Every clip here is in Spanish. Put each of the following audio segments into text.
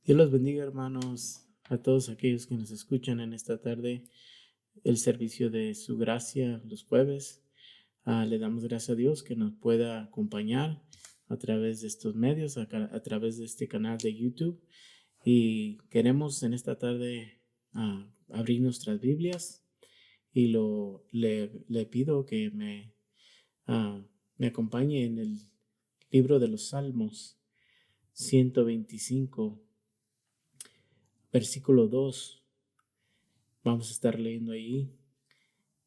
Dios los bendiga, hermanos, a todos aquellos que nos escuchan en esta tarde, el servicio de su gracia los jueves. Le damos gracias a Dios que nos pueda acompañar a través de estos medios, a través de este canal de YouTube. Y queremos en esta tarde abrir nuestras Biblias y le pido que me acompañe en el libro de los Salmos 125. Versículo 2, vamos a estar leyendo ahí.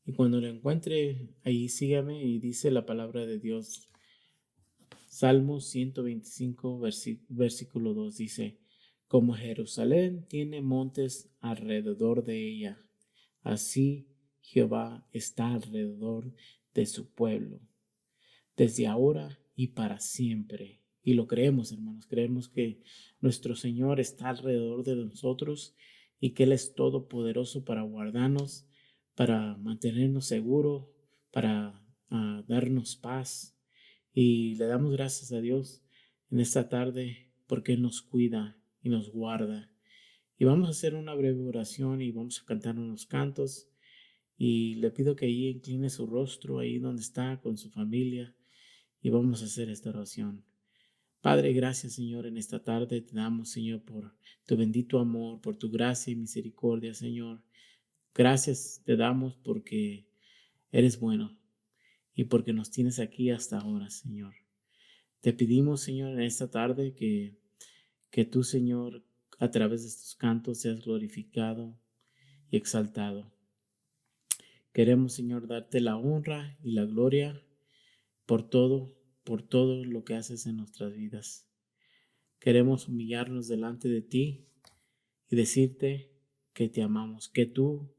Y cuando lo encuentre, ahí sígame y dice la palabra de Dios. Salmos 125, versículo 2 dice: Como Jerusalén tiene montes alrededor de ella, así Jehová está alrededor de su pueblo, desde ahora y para siempre. Y lo creemos, hermanos, creemos que nuestro Señor está alrededor de nosotros y que Él es todopoderoso para guardarnos, para mantenernos seguros, para darnos paz. Y le damos gracias a Dios en esta tarde porque Él nos cuida y nos guarda. Y vamos a hacer una breve oración y vamos a cantar unos cantos. Y le pido que ahí incline su rostro, ahí donde está con su familia, y vamos a hacer esta oración. Padre, gracias, Señor, en esta tarde te damos, Señor, por tu bendito amor, por tu gracia y misericordia, Señor. Gracias te damos porque eres bueno y porque nos tienes aquí hasta ahora, Señor. Te pedimos, Señor, en esta tarde que tú, Señor, a través de estos cantos seas glorificado y exaltado. Queremos, Señor, darte la honra y la gloria por todo lo que haces en nuestras vidas. Queremos humillarnos delante de ti y decirte que te amamos, que tú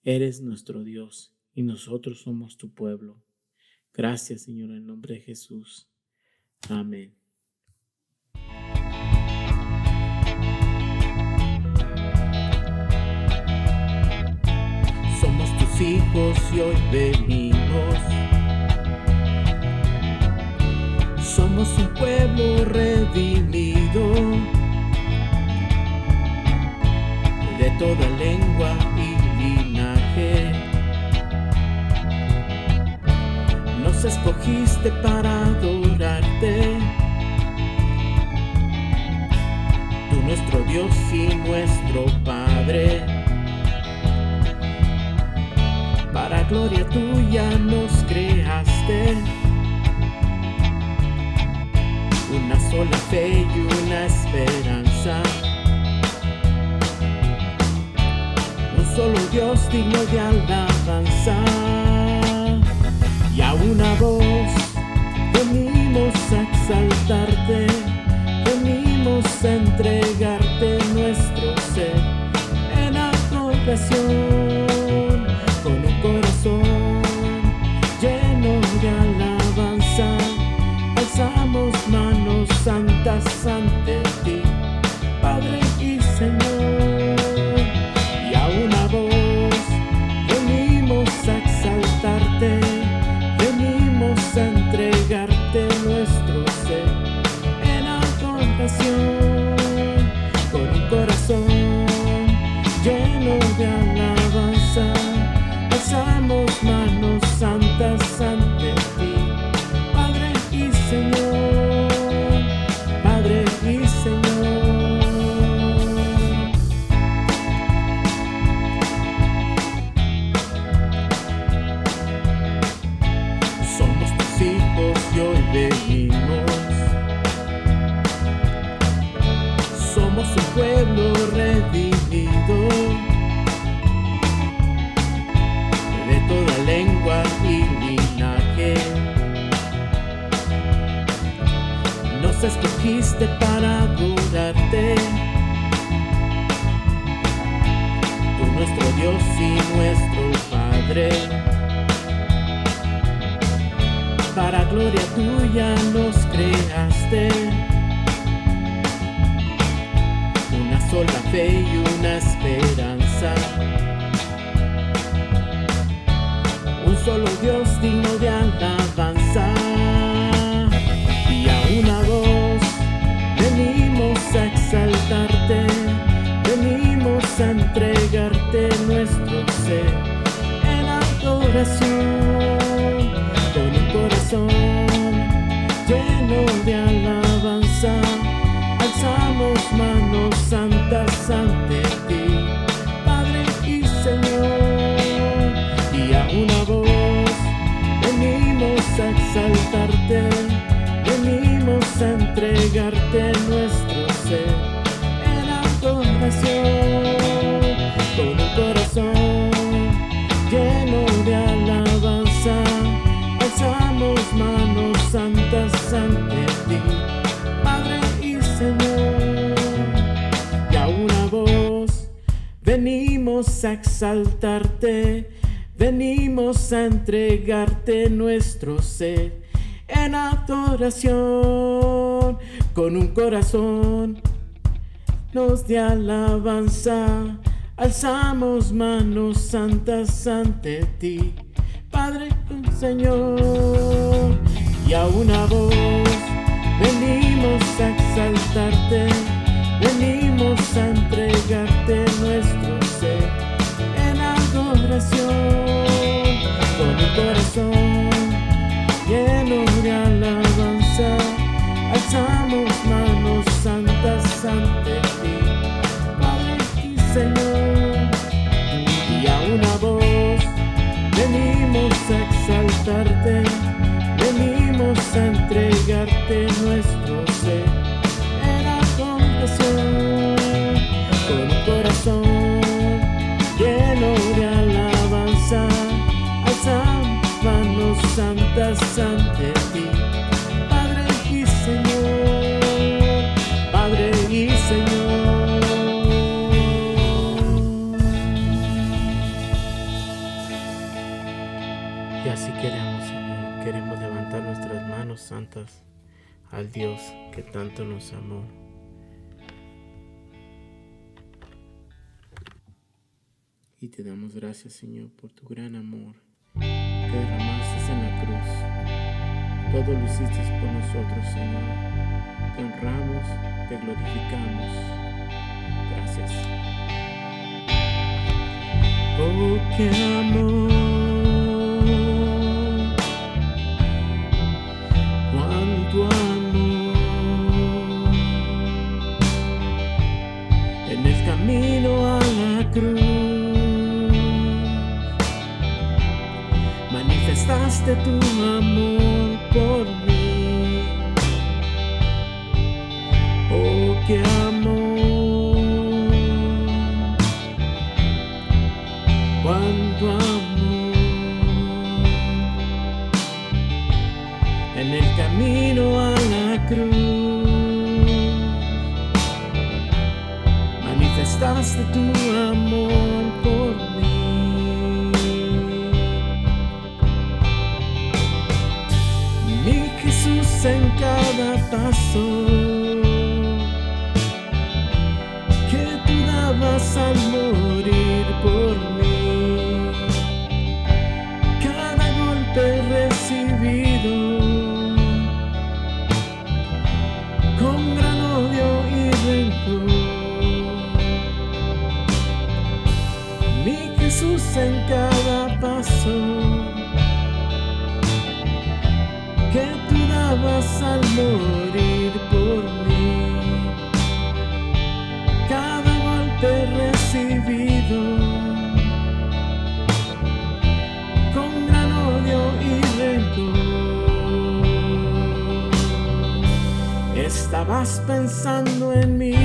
eres nuestro Dios y nosotros somos tu pueblo. Gracias, Señor, en el nombre de Jesús. Amén. Somos tus hijos y hoy venimos. Somos un pueblo redimido, de toda lengua y linaje. Nos escogiste para adorarte, tú nuestro Dios y nuestro Padre. Para gloria tuya nos creaste, una sola fe y una esperanza, un solo Dios digno de alabanza. Y a una voz venimos a exaltarte, venimos a entregarte nuestro ser en adoración, con un corazón lleno de alabanza. Alzamos manos santas ante ti, Padre y Señor. Y a una voz venimos a exaltarte, venimos a entregarte nuestro ser en adoración, con un corazón lleno de alabanza. Alzamos manos santas ante ti, Padre y Señor, Padre y Señor. Somos tus hijos y hoy venimos. Somos un pueblo redimido, de toda lengua y linaje. Nos escogiste para adorarte, tú nuestro Dios y nuestro Padre. Para gloria tuya nos creaste, una sola fe y una esperanza, un solo Dios digno de alabanza. Y a una voz venimos a exaltarte, entregarte nuestro ser en adoración. Con un corazón lleno de alabanza, alzamos manos santas ante ti, Padre y Señor. Y a una voz venimos a exaltarte, venimos a entregarte nuestro ser en adoración. Con un corazón nos de alabanza, alzamos manos santas ante ti, Padre y Señor. Y a una voz venimos a exaltarte, venimos a entregarte nuestro ser en adoración. Con un corazón lleno de alabanza, alzamos manos santas ante ti, Padre y Señor. Y a una voz venimos a exaltarte, venimos a entregarte nuestro ser en adoración. Con un corazón lleno de alabanza, alzamos manos santas ante ti, Padre y Señor, Padre y Señor. Y así queremos, Señor, queremos levantar nuestras manos santas al Dios que tanto nos amó. Y te damos gracias, Señor, por tu gran amor que derramaste en la cruz. Todo lo hiciste por nosotros, Señor. Te honramos, te glorificamos. Gracias. Oh, qué amor, cuánto amor. En el camino a la cruz manifestaste tu amor por mí. Oh, qué amor, cuánto amor. En el camino a la cruz manifestaste tu amor por mí. Mi Jesús, en cada paso que tú dabas al morir por mí, cada golpe recibido con gran odio y rencor. Mi Jesús, en cada paso que tú dabas al morir por mí, cada golpe recibido con gran odio y rencor. Estabas pensando en mí,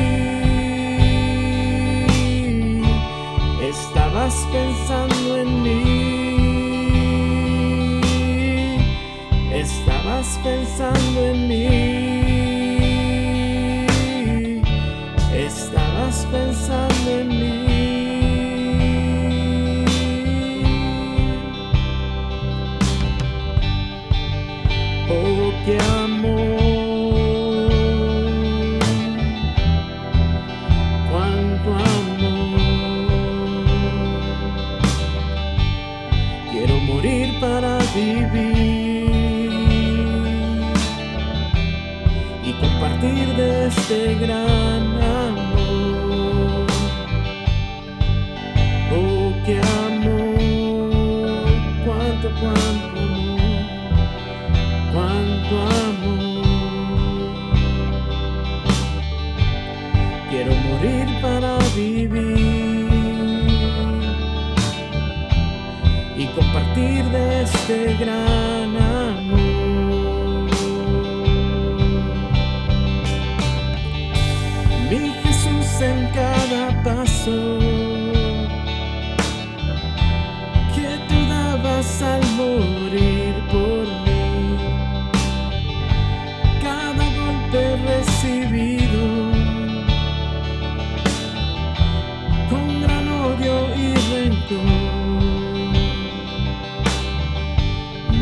estabas pensando en mí, estabas pensando en mí, estabas pensando en mí. Oh, qué amor, cuánto amor. Quiero morir para vivir y compartir de este gran amor. Oh, qué amor, cuánto amor, cuánto amor. Quiero morir para vivir y compartir de este gran amor. en cada paso que tú dabas al morir por mí. Cada golpe recibido con gran odio y rencor.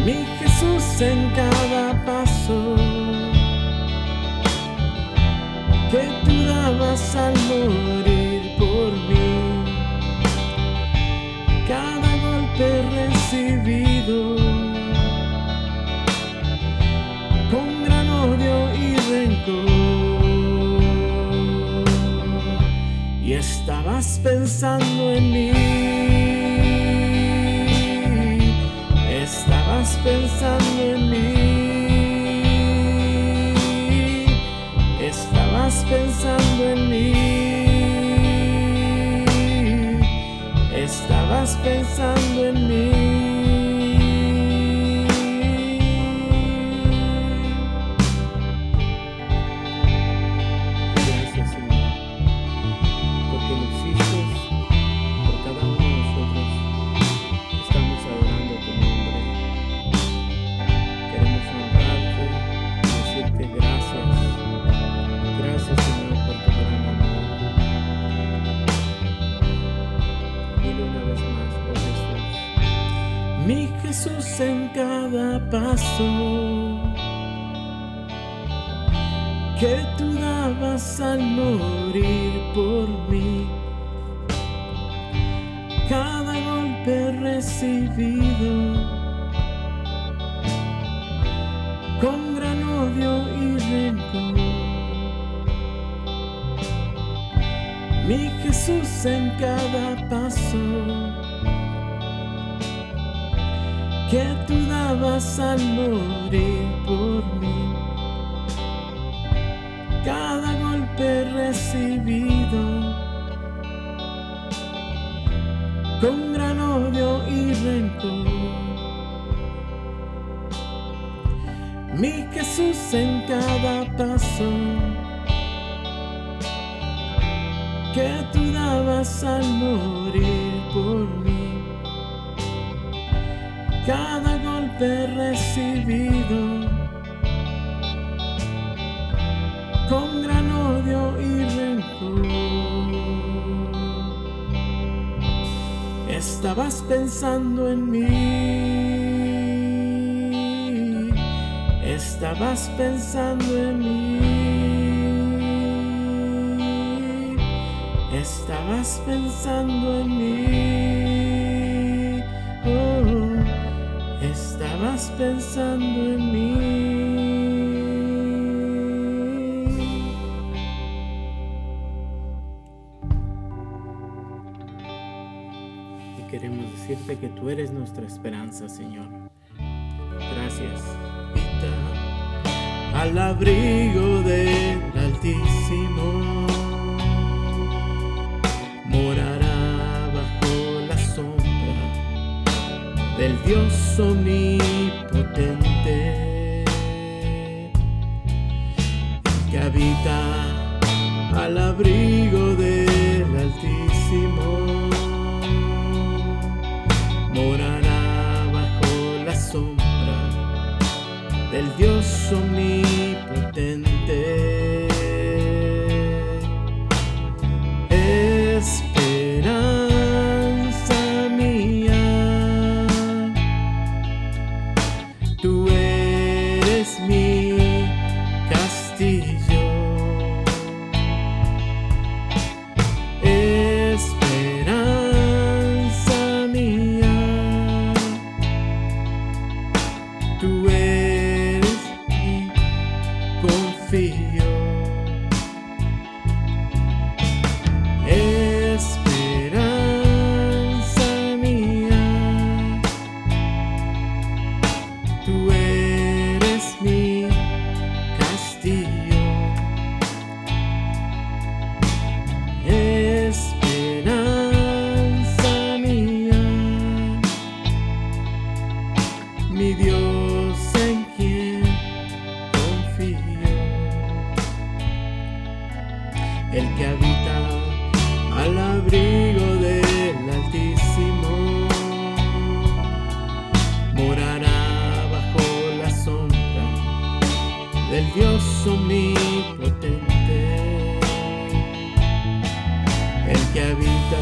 Mi Jesús, en cada paso que tú dabas al morir por mí, cada golpe recibido con gran odio y rencor. Y estabas pensando en mí, estabas pensando en mí. Estabas pensando en mí, estabas pensando en mí. Gracias, Señor, porque lo hiciste por cada uno de nosotros que estamos adorando tu nombre. Queremos honrarte y decirte gracias. Gracias, Señor, por tu gran amor. Dile una vez más, oh Jesús. Mi Jesús, en cada paso que tú dabas al morir por mí, cada golpe recibido con gran odio y rencor. Mi Jesús, en cada paso que tú dabas al morir por mí, cada golpe recibido con gran odio y rencor. Mi Jesús, en cada paso que tú dabas al morir por mí, cada golpe recibido con gran odio y rencor. Estabas pensando en mí, estabas pensando en mí. Estabas pensando en mí, oh, estabas pensando en mí. Y queremos decirte que tú eres nuestra esperanza, Señor. Gracias. Al abrigo del Altísimo morará bajo la sombra del Dios omnipotente, que habita al abrigo del Altísimo. Morará bajo la sombra del Dios omnipotente. Esperanza mía, tú eres mi castillo. Esperanza mía, tú eres mi confío. omnipotente, el que habita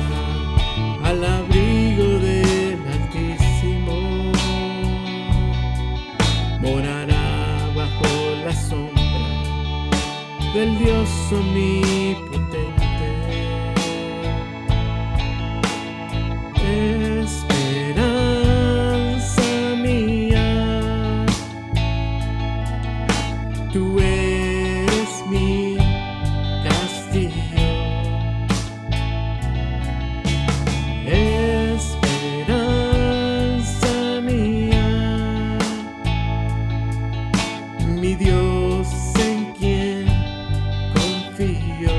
al abrigo del Altísimo, morará bajo la sombra del Dios omnipotente. Esperanza mía, tú eres mi castillo. Esperanza mía, mi Dios en quien confío.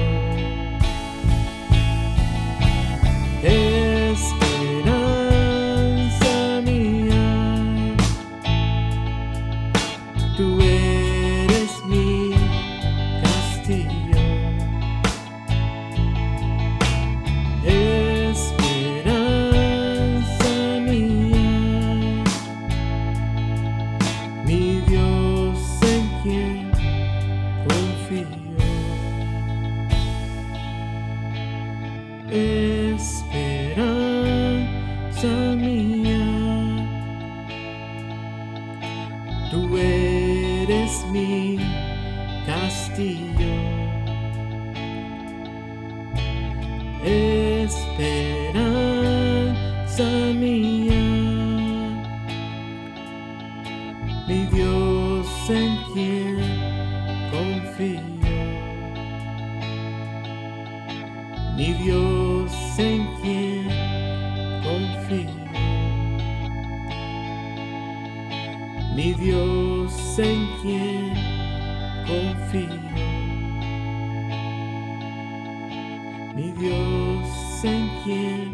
Esperanza mía, tú eres mi castillo. Esperanza mía, mi Dios en quien confío. Esperanza mía, tú eres mi castillo. Esperanza mía, mi Dios en quien confío. Mi Dios en quien confío. Mi Dios en quien confío. Mi Dios en quien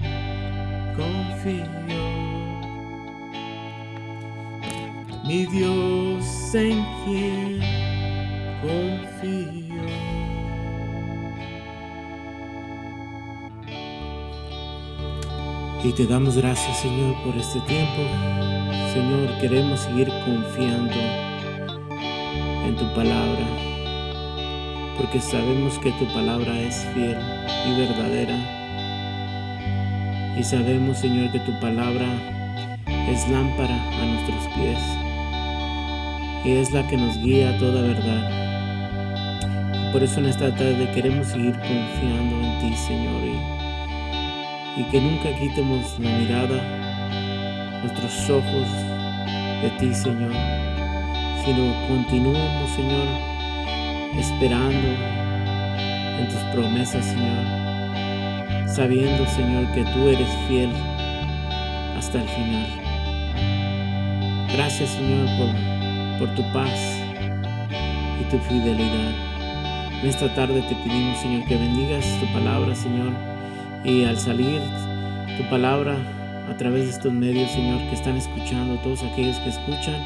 confío. Mi Dios en quien confío. Y te damos gracias, Señor, por este tiempo. Señor, queremos seguir confiando en tu palabra, porque sabemos que tu palabra es fiel y verdadera. Y sabemos, Señor, que tu palabra es lámpara a nuestros pies y es la que nos guía a toda verdad. Y por eso en esta tarde queremos seguir confiando en ti, Señor, y que nunca quitemos la mirada, nuestros ojos de ti, Señor, sino continuemos, Señor, esperando en tus promesas, Señor, sabiendo, Señor, que tú eres fiel hasta el final. Gracias, Señor, por tu paz y tu fidelidad. En esta tarde te pedimos, Señor, que bendigas tu palabra, Señor, y al salir tu palabra a través de estos medios, Señor, que están escuchando, todos aquellos que escuchan,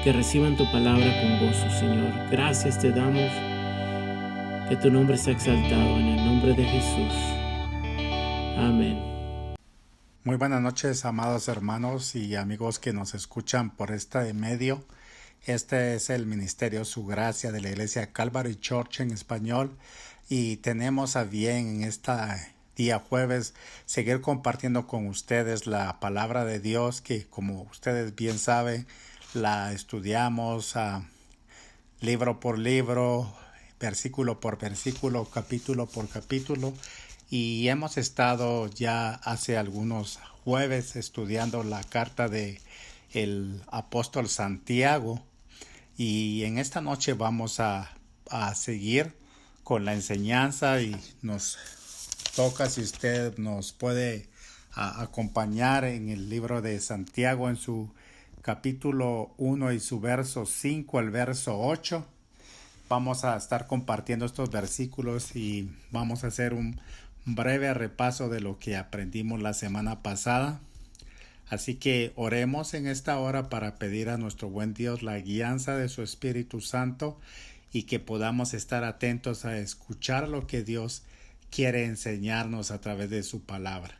que reciban tu palabra con gozo, Señor. Gracias te damos, que tu nombre sea exaltado en el nombre de Jesús. Amén. Muy buenas noches, amados hermanos y amigos que nos escuchan por este medio. Este es el Ministerio Su Gracia de la Iglesia Calvary Church en español, y tenemos a bien en esta día jueves seguir compartiendo con ustedes la palabra de Dios, que como ustedes bien saben la estudiamos libro por libro, versículo por versículo, capítulo por capítulo, y hemos estado ya hace algunos jueves estudiando la carta de el apóstol Santiago, y en esta noche vamos a seguir con la enseñanza, y nos toca, si usted nos puede acompañar en el libro de Santiago, en su capítulo 1 y su verso 5 al verso 8. Vamos a estar compartiendo estos versículos y vamos a hacer un breve repaso de lo que aprendimos la semana pasada. Así que oremos en esta hora para pedir a nuestro buen Dios la guianza de su Espíritu Santo, y que podamos estar atentos a escuchar lo que Dios quiere enseñarnos a través de su palabra.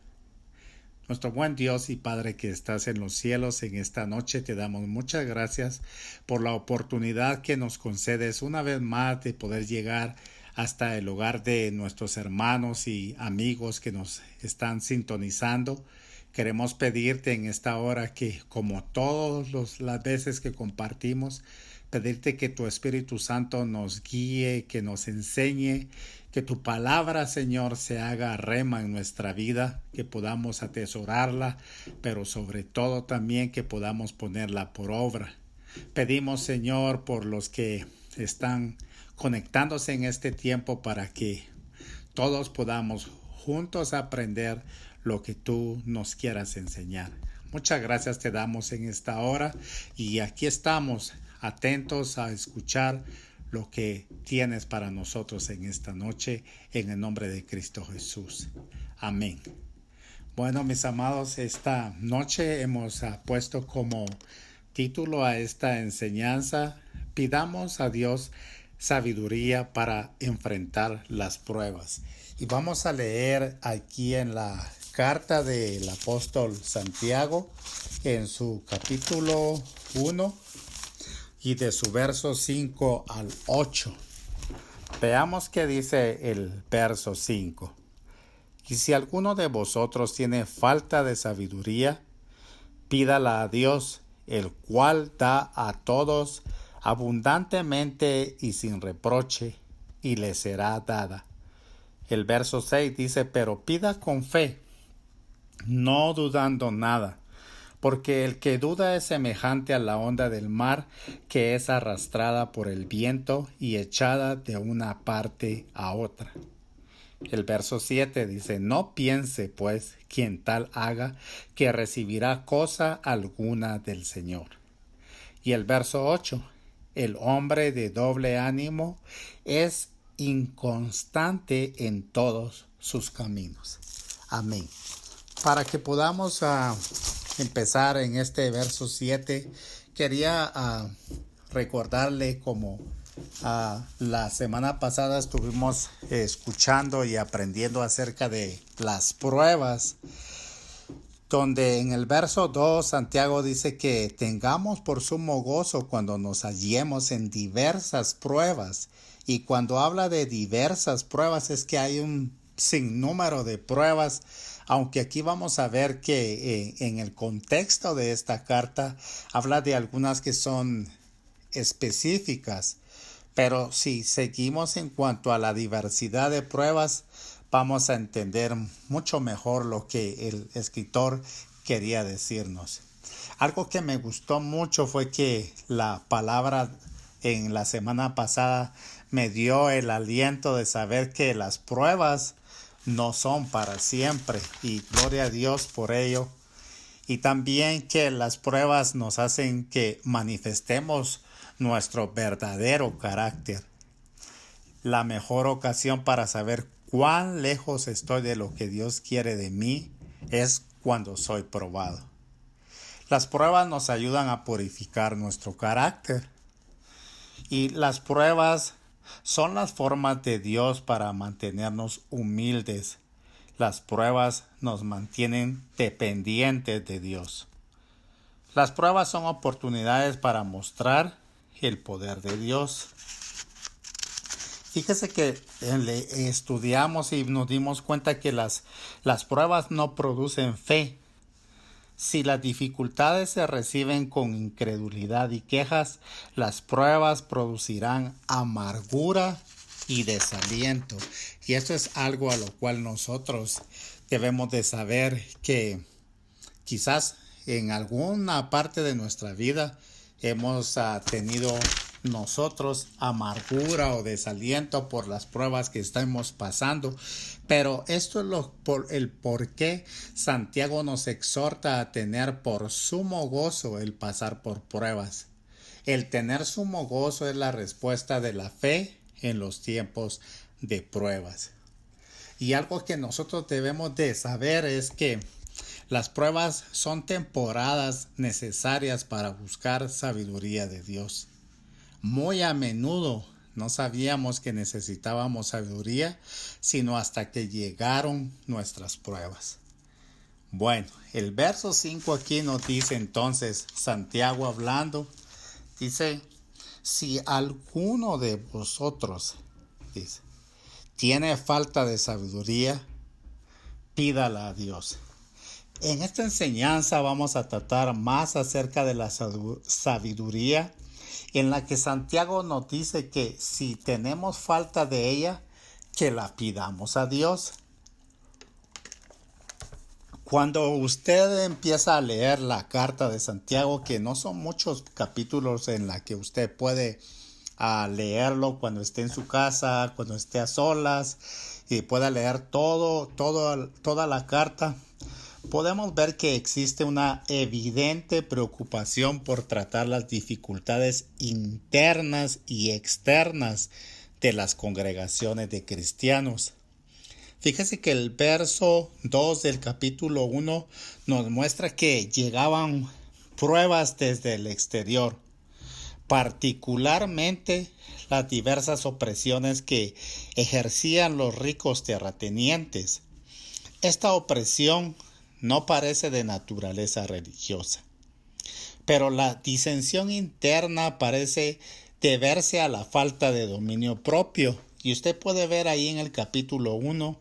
Nuestro buen Dios y Padre que estás en los cielos, en esta noche te damos muchas gracias por la oportunidad que nos concedes una vez más de poder llegar hasta el hogar de nuestros hermanos y amigos que nos están sintonizando. Queremos pedirte en esta hora que, como todas las veces que compartimos, pedirte que tu Espíritu Santo nos guíe, que nos enseñe, que tu palabra, Señor, se haga rema en nuestra vida, que podamos atesorarla, pero sobre todo también que podamos ponerla por obra. Pedimos, Señor, por los que están conectándose en este tiempo para que todos podamos juntos aprender lo que tú nos quieras enseñar. Muchas gracias te damos en esta hora y aquí estamos atentos a escuchar lo que tienes para nosotros en esta noche, en el nombre de Cristo Jesús. Amén. Bueno, mis amados, esta noche hemos puesto como título a esta enseñanza: pidamos a Dios sabiduría para enfrentar las pruebas. Y vamos a leer aquí en la carta del apóstol Santiago, en su capítulo 1 y de su verso 5 al 8. Veamos qué dice el verso 5. Y si alguno de vosotros tiene falta de sabiduría, pídala a Dios, el cual da a todos abundantemente y sin reproche, y le será dada. El verso 6 dice: pero pida con fe, no dudando nada, porque el que duda es semejante a la onda del mar, que es arrastrada por el viento y echada de una parte a otra. El verso 7 dice: no piense, pues, quien tal haga, que recibirá cosa alguna del Señor. Y el verso 8: el hombre de doble ánimo es inconstante en todos sus caminos. Amén. Para que podamos empezar en este verso 7, quería recordarle como la semana pasada estuvimos escuchando y aprendiendo acerca de las pruebas, donde en el verso 2 Santiago dice que tengamos por sumo gozo cuando nos hallemos en diversas pruebas. Y cuando habla de diversas pruebas es que hay un sinnúmero de pruebas, aunque aquí vamos a ver que en el contexto de esta carta habla de algunas que son específicas, pero si seguimos en cuanto a la diversidad de pruebas, vamos a entender mucho mejor lo que el escritor quería decirnos. Algo que me gustó mucho fue que la palabra en la semana pasada me dio el aliento de saber que las pruebas no son para siempre, y gloria a Dios por ello. Y también que las pruebas nos hacen que manifestemos nuestro verdadero carácter. La mejor ocasión para saber cuán lejos estoy de lo que Dios quiere de mí es cuando soy probado. Las pruebas nos ayudan a purificar nuestro carácter. Y las pruebas son las formas de Dios para mantenernos humildes. Las pruebas nos mantienen dependientes de Dios. Las pruebas son oportunidades para mostrar el poder de Dios. Fíjese que estudiamos y nos dimos cuenta que las pruebas no producen fe. Si las dificultades se reciben con incredulidad y quejas, las pruebas producirán amargura y desaliento. Y esto es algo a lo cual nosotros debemos de saber, que quizás en alguna parte de nuestra vida hemos tenido nosotros amargura o desaliento por las pruebas que estamos pasando, pero esto es el por qué Santiago nos exhorta a tener por sumo gozo el pasar por pruebas. El tener sumo gozo es la respuesta de la fe en los tiempos de pruebas. Y algo que nosotros debemos de saber es que las pruebas son temporadas necesarias para buscar sabiduría de Dios. Muy a menudo no sabíamos que necesitábamos sabiduría, sino hasta que llegaron nuestras pruebas. Bueno, el verso 5 aquí nos dice entonces, Santiago hablando, dice, si alguno de vosotros, dice, tiene falta de sabiduría, pídala a Dios. En esta enseñanza vamos a tratar más acerca de la sabiduría, en la que Santiago nos dice que si tenemos falta de ella, que la pidamos a Dios. Cuando usted empieza a leer la carta de Santiago, que no son muchos capítulos en la que usted puede leerlo cuando esté en su casa, cuando esté a solas, y pueda leer toda la carta, podemos ver que existe una evidente preocupación por tratar las dificultades internas y externas de las congregaciones de cristianos. Fíjese que el verso 2 del capítulo 1 nos muestra que llegaban pruebas desde el exterior, particularmente las diversas opresiones que ejercían los ricos terratenientes. Esta opresión no parece de naturaleza religiosa, pero la disensión interna parece deberse a la falta de dominio propio. Y usted puede ver ahí en el capítulo 1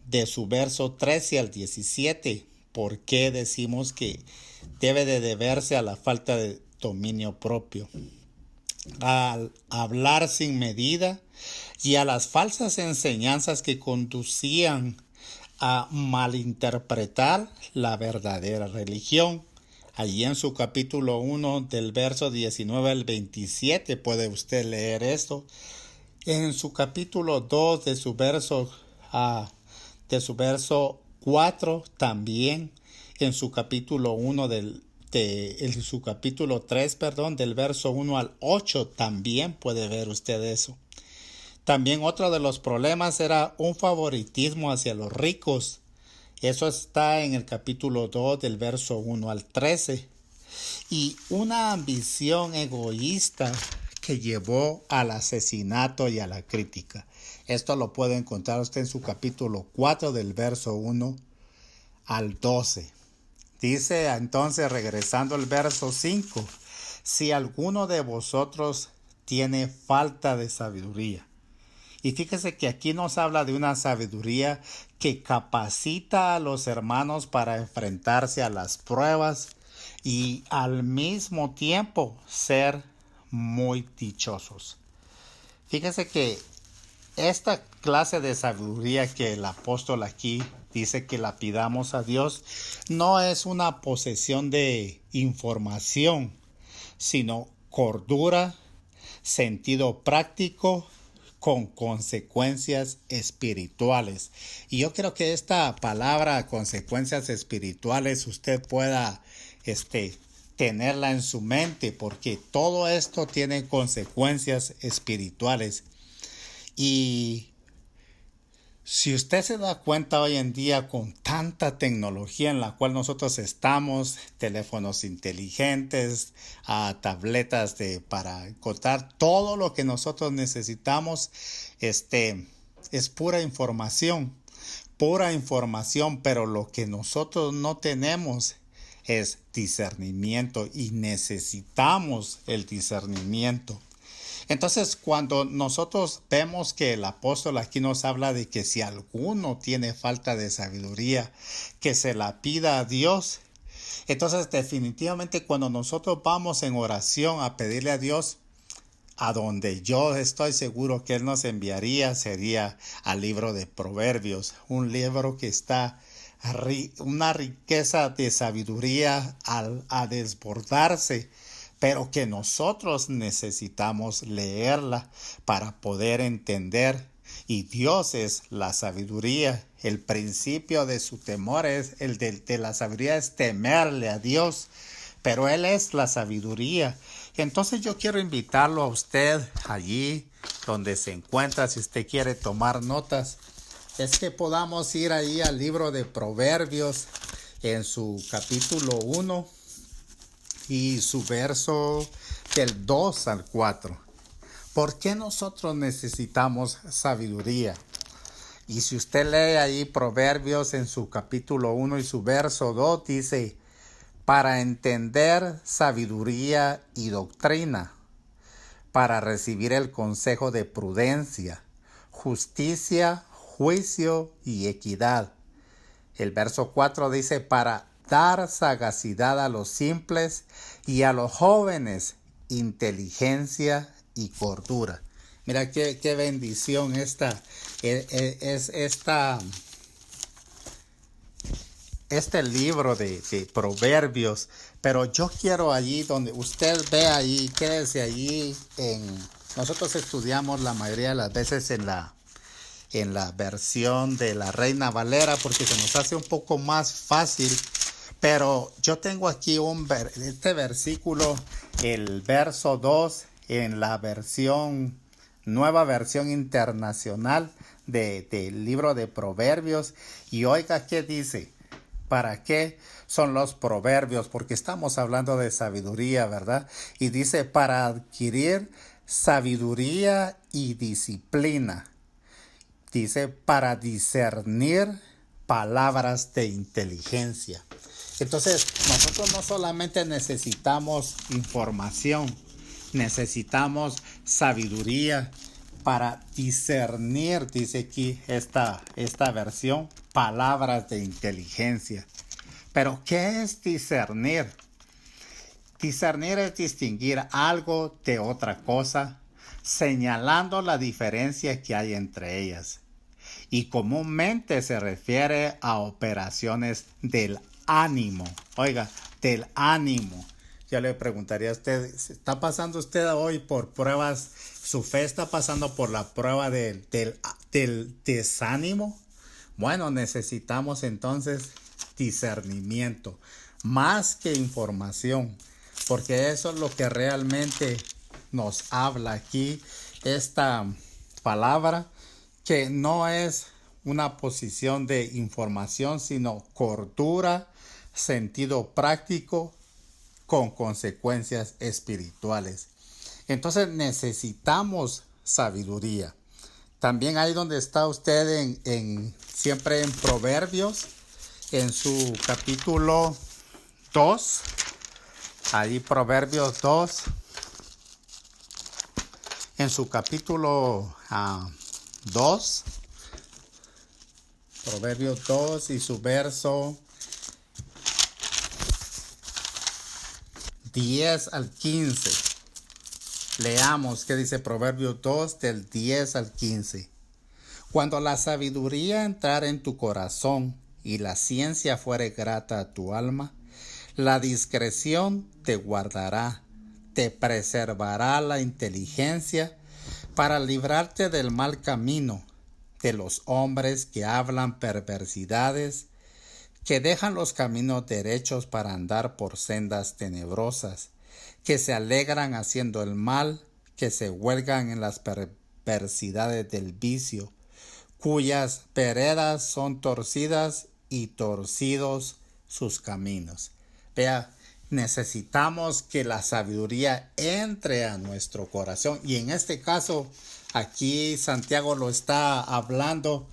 de su verso 13 al 17 por qué decimos que debe de deberse a la falta de dominio propio. Al hablar sin medida y a las falsas enseñanzas que conducían a malinterpretar la verdadera religión. Allí en su capítulo 1 del verso 19 al 27 puede usted leer esto. En su capítulo 2 de su verso 4 también, en su capítulo 1 en su capítulo 3, del verso 1 al 8 también puede ver usted eso. También otro de los problemas era un favoritismo hacia los ricos. Eso está en el capítulo 2 del verso 1 al 13. Y una ambición egoísta que llevó al asesinato y a la crítica. Esto lo puede encontrar usted en su capítulo 4 del verso 1 al 12. Dice entonces, regresando al verso 5, si alguno de vosotros tiene falta de sabiduría. Y fíjese que aquí nos habla de una sabiduría que capacita a los hermanos para enfrentarse a las pruebas y al mismo tiempo ser muy dichosos. Fíjese que esta clase de sabiduría que el apóstol aquí dice que la pidamos a Dios no es una posesión de información, sino cordura, sentido práctico con consecuencias espirituales. Y yo creo que esta palabra consecuencias espirituales usted pueda tenerla en su mente, porque todo esto tiene consecuencias espirituales. Y si usted se da cuenta hoy en día con tanta tecnología en la cual nosotros estamos, teléfonos inteligentes, tabletas para encontrar todo lo que nosotros necesitamos, es pura información, pero lo que nosotros no tenemos es discernimiento y necesitamos el discernimiento. Entonces, cuando nosotros vemos que el apóstol aquí nos habla de que si alguno tiene falta de sabiduría, que se la pida a Dios, entonces definitivamente cuando nosotros vamos en oración a pedirle a Dios, a donde yo estoy seguro que Él nos enviaría sería al libro de Proverbios, un libro que está una riqueza de sabiduría a desbordarse, pero que nosotros necesitamos leerla para poder entender. Y Dios es la sabiduría. El principio de su temor es de la sabiduría es temerle a Dios, pero Él es la sabiduría. Entonces yo quiero invitarlo a usted allí donde se encuentra, si usted quiere tomar notas, es que podamos ir ahí al libro de Proverbios en su capítulo 1 y su verso del 2 al 4. ¿Por qué nosotros necesitamos sabiduría? Y si usted lee ahí Proverbios en su capítulo 1 y su verso 2, dice, para entender sabiduría y doctrina, para recibir el consejo de prudencia, justicia, juicio y equidad. El verso 4 dice, para dar sagacidad a los simples y a los jóvenes inteligencia y cordura. Mira qué bendición este libro de Proverbios. Pero yo quiero allí donde usted ve allí, quédese allí. Nosotros estudiamos la mayoría de las veces en la versión de la Reina Valera porque se nos hace un poco más fácil. Pero yo tengo aquí este versículo, el verso 2, en la nueva versión internacional del libro de Proverbios. Y oiga qué dice. ¿Para qué son los proverbios? Porque estamos hablando de sabiduría, ¿verdad? Y dice, para adquirir sabiduría y disciplina. Dice, para discernir palabras de inteligencia. Entonces, nosotros no solamente necesitamos información, necesitamos sabiduría para discernir, dice aquí esta versión, palabras de inteligencia. Pero, ¿qué es discernir? Discernir es distinguir algo de otra cosa, señalando la diferencia que hay entre ellas. Y comúnmente se refiere a operaciones del ánimo. Oiga, del ánimo. Yo le preguntaría a usted, ¿está pasando usted hoy por pruebas? ¿Su fe está pasando por la prueba del desánimo? Bueno, necesitamos entonces discernimiento, más que información, porque eso es lo que realmente nos habla aquí esta palabra, que no es una posición de información, sino cordura, sentido práctico, con consecuencias espirituales. Entonces necesitamos sabiduría. También ahí donde está usted siempre en Proverbios, en su capítulo 2, ahí Proverbios 2, en su capítulo 2, Proverbios 2 y su verso 10 al 15. Leamos qué dice Proverbios 2 del 10 al 15. Cuando la sabiduría entrare en tu corazón y la ciencia fuere grata a tu alma, la discreción te guardará, te preservará la inteligencia para librarte del mal camino, de los hombres que hablan perversidades, que dejan los caminos derechos para andar por sendas tenebrosas, que se alegran haciendo el mal, que se huelgan en las perversidades del vicio, cuyas veredas son torcidas y torcidos sus caminos. Vea, necesitamos que la sabiduría entre a nuestro corazón. Y en este caso, aquí Santiago lo está hablando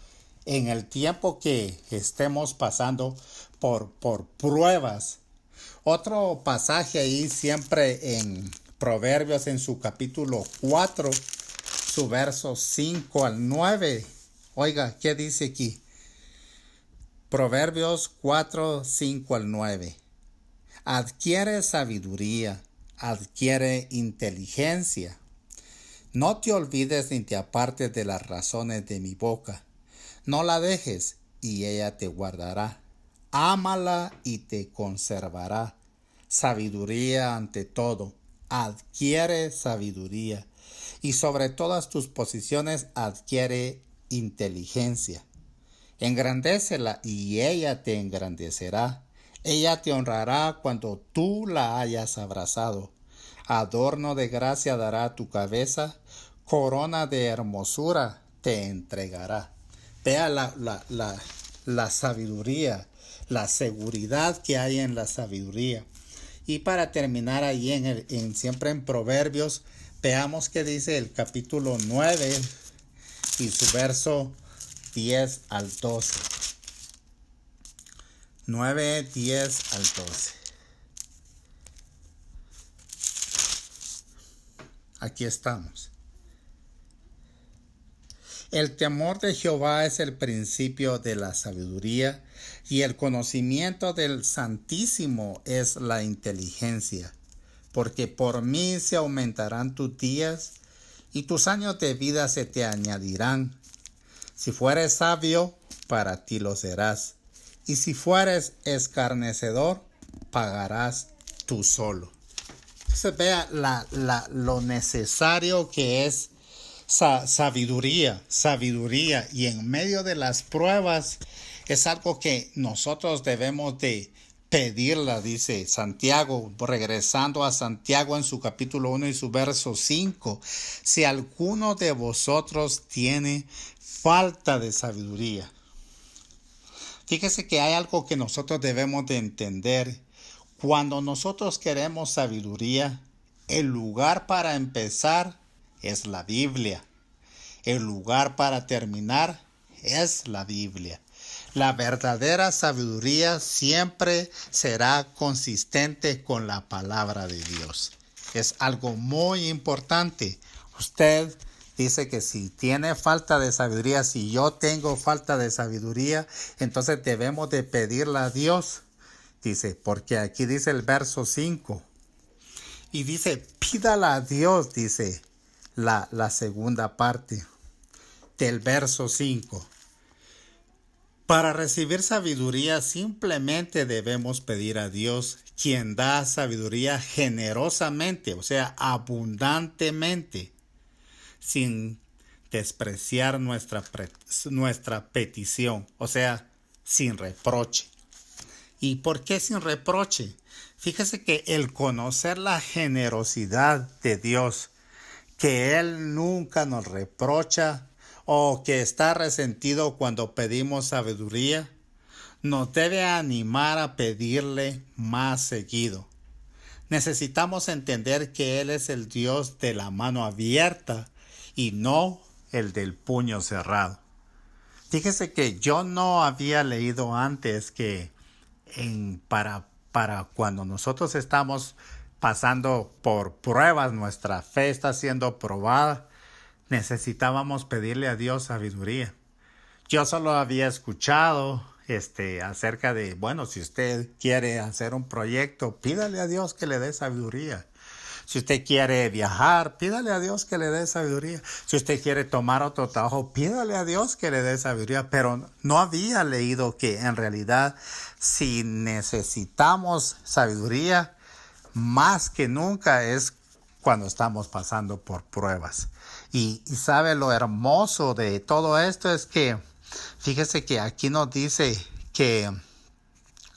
en el tiempo que estemos pasando por pruebas. Otro pasaje ahí siempre en Proverbios en su capítulo 4, su versos 5 al 9. Oiga, ¿qué dice aquí? Proverbios 4, 5 al 9. Adquiere sabiduría, adquiere inteligencia. No te olvides ni te apartes de las razones de mi boca. No la dejes y ella te guardará. Ámala y te conservará. Sabiduría ante todo. Adquiere sabiduría. Y sobre todas tus posiciones adquiere inteligencia. Engrandécela y ella te engrandecerá. Ella te honrará cuando tú la hayas abrazado. Adorno de gracia dará tu cabeza. Corona de hermosura te entregará. Vea la sabiduría, la seguridad que hay en la sabiduría. Y para terminar ahí siempre en Proverbios, veamos qué dice el capítulo 9 y su verso 10 al 12. 9, 10 al 12. Aquí estamos. El temor de Jehová es el principio de la sabiduría, y el conocimiento del Santísimo es la inteligencia. Porque por mí se aumentarán tus días, y tus años de vida se te añadirán. Si fueres sabio, para ti lo serás. Y si fueres escarnecedor, pagarás tú solo. Entonces vea lo necesario que es sabiduría. Y en medio de las pruebas es algo que nosotros debemos de pedirla, dice Santiago, regresando a Santiago en su capítulo 1 y su verso 5. Si alguno de vosotros tiene falta de sabiduría. Fíjese que hay algo que nosotros debemos de entender. Cuando nosotros queremos sabiduría, el lugar para empezar es la Biblia. El lugar para terminar es la Biblia. La verdadera sabiduría siempre será consistente con la palabra de Dios. Es algo muy importante. Usted dice que si tiene falta de sabiduría, si yo tengo falta de sabiduría, entonces debemos de pedirla a Dios. Dice, porque aquí dice el verso 5. Y dice, pídala a Dios, dice la segunda parte del verso 5. Para recibir sabiduría simplemente debemos pedir a Dios, quien da sabiduría generosamente, o sea, abundantemente, sin despreciar nuestra petición, o sea, sin reproche. ¿Y por qué sin reproche? Fíjese que el conocer la generosidad de Dios, que Él nunca nos reprocha o que está resentido cuando pedimos sabiduría, nos debe animar a pedirle más seguido. Necesitamos entender que Él es el Dios de la mano abierta y no el del puño cerrado. Fíjese que yo no había leído antes que para cuando nosotros estamos pasando por pruebas, nuestra fe está siendo probada, necesitábamos pedirle a Dios sabiduría. Yo solo había escuchado acerca de, bueno, si usted quiere hacer un proyecto, pídale a Dios que le dé sabiduría. Si usted quiere viajar, pídale a Dios que le dé sabiduría. Si usted quiere tomar otro trabajo, pídale a Dios que le dé sabiduría. Pero no había leído que en realidad si necesitamos sabiduría, más que nunca es cuando estamos pasando por pruebas. Y sabe lo hermoso de todo esto es que, fíjese que aquí nos dice que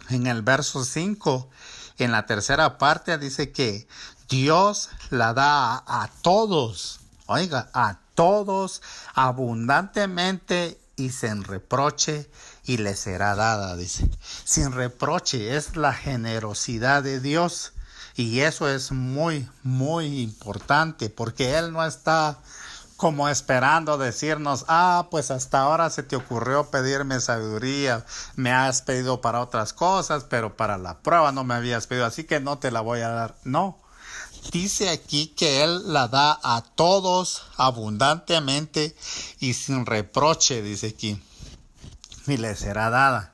en el verso 5, en la tercera parte, dice que Dios la da a todos, oiga, a todos abundantemente y sin reproche, y le será dada, dice. Sin reproche es la generosidad de Dios, y eso es muy, muy importante, porque Él no está como esperando decirnos, pues hasta ahora se te ocurrió pedirme sabiduría, me has pedido para otras cosas, pero para la prueba no me habías pedido, así que no te la voy a dar. No, dice aquí que Él la da a todos abundantemente y sin reproche, dice aquí, y le será dada.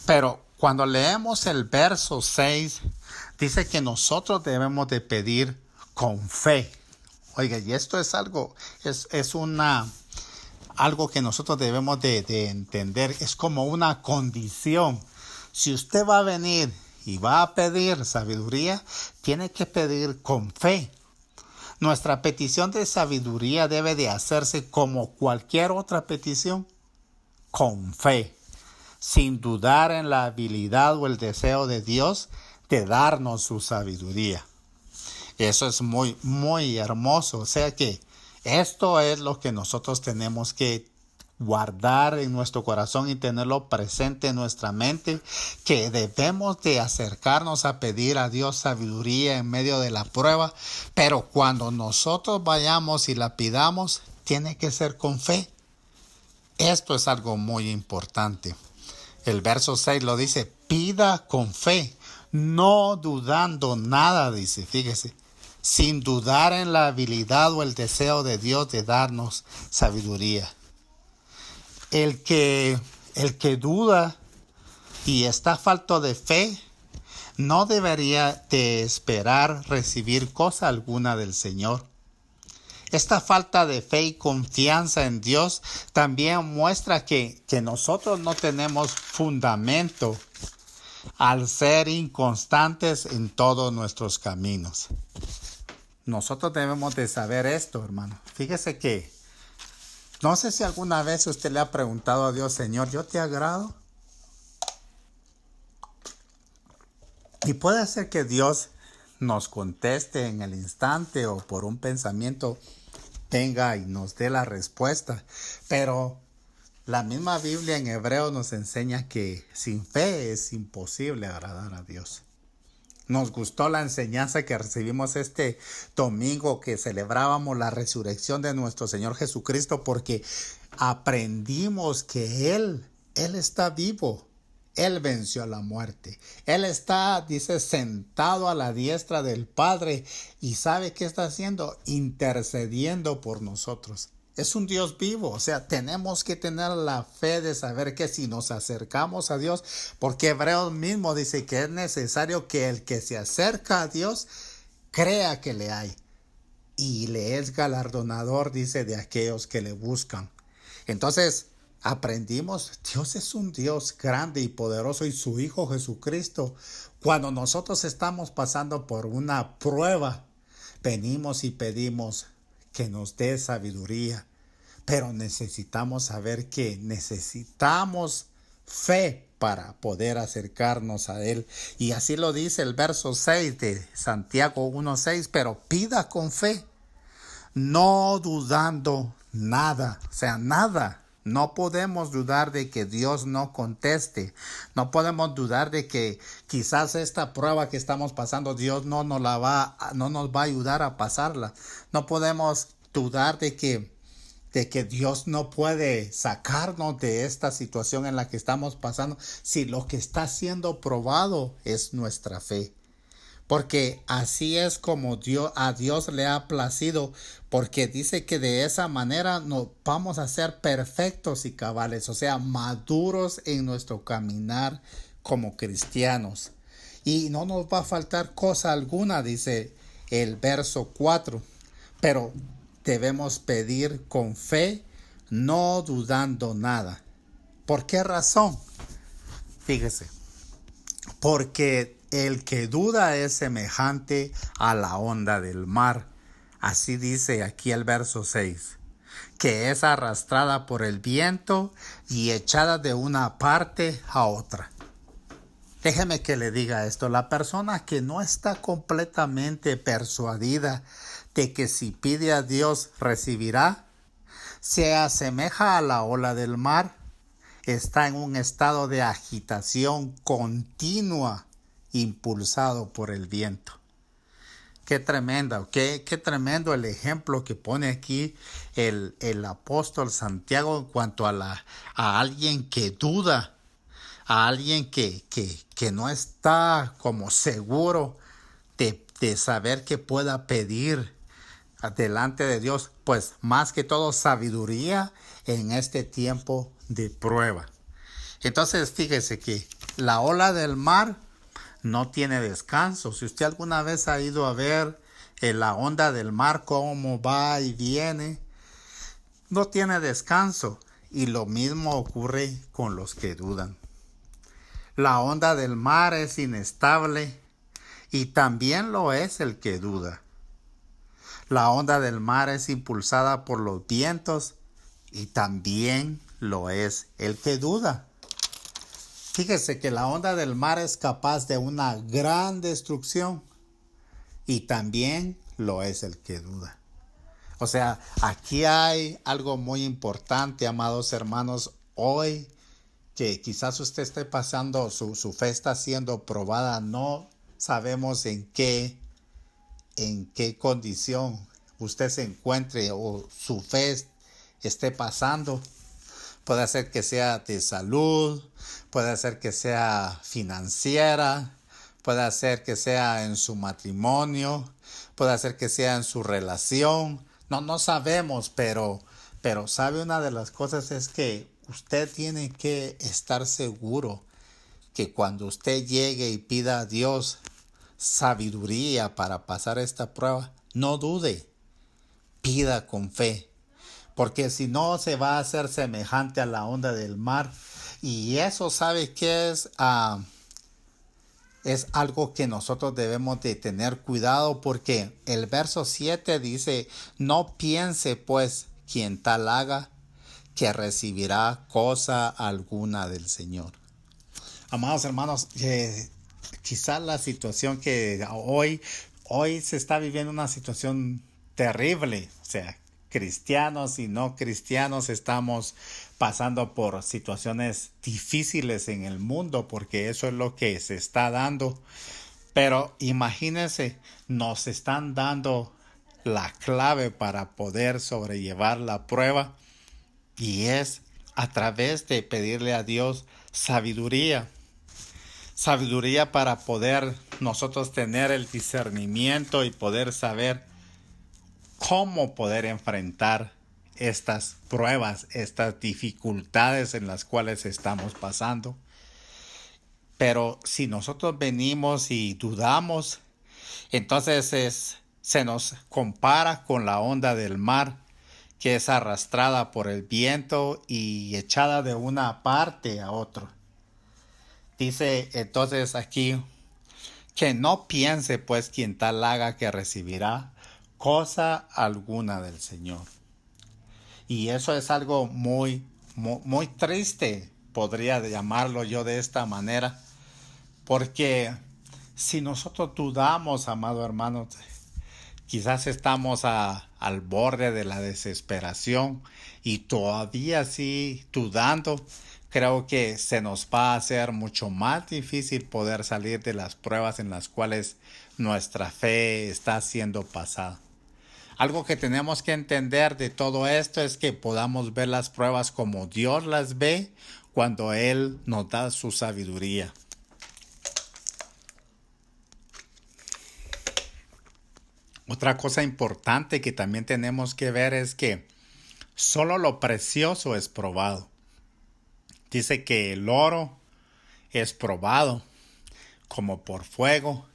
Pero cuando leemos el verso 6, dice que nosotros debemos de pedir con fe. Oiga, y esto es algo, algo que nosotros debemos de entender, es como una condición. Si usted va a venir y va a pedir sabiduría, tiene que pedir con fe. Nuestra petición de sabiduría debe de hacerse como cualquier otra petición, con fe, sin dudar en la habilidad o el deseo de Dios de darnos su sabiduría. Eso es muy, muy hermoso. O sea que esto es lo que nosotros tenemos que guardar en nuestro corazón y tenerlo presente en nuestra mente, que debemos de acercarnos a pedir a Dios sabiduría en medio de la prueba, pero cuando nosotros vayamos y la pidamos, tiene que ser con fe. Esto es algo muy importante. El verso 6 lo dice, pida con fe, no dudando nada, dice, fíjese, sin dudar en la habilidad o el deseo de Dios de darnos sabiduría. El que duda y está falto de fe, no debería de esperar recibir cosa alguna del Señor. Esta falta de fe y confianza en Dios también muestra que nosotros no tenemos fundamento al ser inconstantes en todos nuestros caminos. Nosotros debemos de saber esto, hermano. Fíjese que no sé si alguna vez usted le ha preguntado a Dios, Señor, ¿yo te agrado? Y puede ser que Dios nos conteste en el instante o por un pensamiento tenga y nos dé la respuesta. Pero la misma Biblia en hebreo nos enseña que sin fe es imposible agradar a Dios. Nos gustó la enseñanza que recibimos este domingo que celebrábamos la resurrección de nuestro Señor Jesucristo, porque aprendimos que Él está vivo. Él venció a la muerte. Él está, dice, sentado a la diestra del Padre y ¿sabe qué está haciendo? Intercediendo por nosotros. Es un Dios vivo, o sea, tenemos que tener la fe de saber que si nos acercamos a Dios, porque Hebreos mismo dice que es necesario que el que se acerca a Dios crea que le hay y le es galardonador, dice, de aquellos que le buscan. Entonces, aprendimos, Dios es un Dios grande y poderoso y su Hijo Jesucristo. Cuando nosotros estamos pasando por una prueba, venimos y pedimos que nos dé sabiduría, pero necesitamos saber que necesitamos fe para poder acercarnos a Él. Y así lo dice el verso 6 de Santiago 1:6, pero pida con fe, no dudando nada, o sea, nada. No podemos dudar de que Dios no conteste. No podemos dudar de que quizás esta prueba que estamos pasando, Dios no nos va a ayudar a pasarla. No podemos dudar de que Dios no puede sacarnos de esta situación en la que estamos pasando si lo que está siendo probado es nuestra fe. Porque así es como a Dios le ha placido, porque dice que de esa manera nos vamos a ser perfectos y cabales, o sea, maduros en nuestro caminar como cristianos. Y no nos va a faltar cosa alguna, dice el verso 4, pero debemos pedir con fe, no dudando nada. ¿Por qué razón? Fíjese, porque el que duda es semejante a la onda del mar. Así dice aquí el verso 6, que es arrastrada por el viento y echada de una parte a otra. Déjeme que le diga esto, la persona que no está completamente persuadida de que si pide a Dios recibirá, se asemeja a la ola del mar, está en un estado de agitación continua, impulsado por el viento. Qué tremendo, qué tremendo el ejemplo que pone aquí el apóstol Santiago en cuanto a alguien que duda, a alguien que no está como seguro de saber que pueda pedir delante de Dios, pues más que todo sabiduría en este tiempo de prueba. Entonces fíjese que la ola del mar no tiene descanso. Si usted alguna vez ha ido a ver la onda del mar, cómo va y viene, no tiene descanso. Y lo mismo ocurre con los que dudan. La onda del mar es inestable y también lo es el que duda. La onda del mar es impulsada por los vientos y también lo es el que duda. Fíjese que la onda del mar es capaz de una gran destrucción y también lo es el que duda. O sea, aquí hay algo muy importante, amados hermanos, hoy que quizás usted esté pasando, su fe está siendo probada, no sabemos en qué condición usted se encuentre o su fe esté pasando. puede ser que sea de salud, puede ser que sea financiera, puede ser que sea en su matrimonio, puede ser que sea en su relación. No sabemos, pero sabe, una de las cosas es que usted tiene que estar seguro que cuando usted llegue y pida a Dios sabiduría para pasar esta prueba, no dude, pida con fe, porque si no se va a hacer semejante a la onda del mar. Y eso, ¿sabe qué es? Es algo que nosotros debemos de tener cuidado, porque el verso 7 dice: no piense pues quien tal haga que recibirá cosa alguna del Señor. Amados hermanos, quizás la situación que hoy se está viviendo, una situación terrible. O sea, cristianos y no cristianos estamos pasando por situaciones difíciles en el mundo, porque eso es lo que se está dando. Pero imagínense, nos están dando la clave para poder sobrellevar la prueba, y es a través de pedirle a Dios sabiduría. Sabiduría para poder nosotros tener el discernimiento y poder saber cómo poder enfrentar estas pruebas, estas dificultades en las cuales estamos pasando. Pero si nosotros venimos y dudamos, entonces se nos compara con la onda del mar, que es arrastrada por el viento y echada de una parte a otra. Dice entonces aquí que no piense pues quien tal haga que recibirá cosa alguna del Señor. Y eso es algo muy triste, podría llamarlo yo de esta manera, porque si nosotros dudamos, amado hermano, quizás estamos al borde de la desesperación, y todavía sí dudando, creo que se nos va a hacer mucho más difícil poder salir de las pruebas en las cuales nuestra fe está siendo pasada. Algo que tenemos que entender de todo esto es que podamos ver las pruebas como Dios las ve cuando Él nos da su sabiduría. Otra cosa importante que también tenemos que ver es que solo lo precioso es probado. Dice que el oro es probado como por fuego,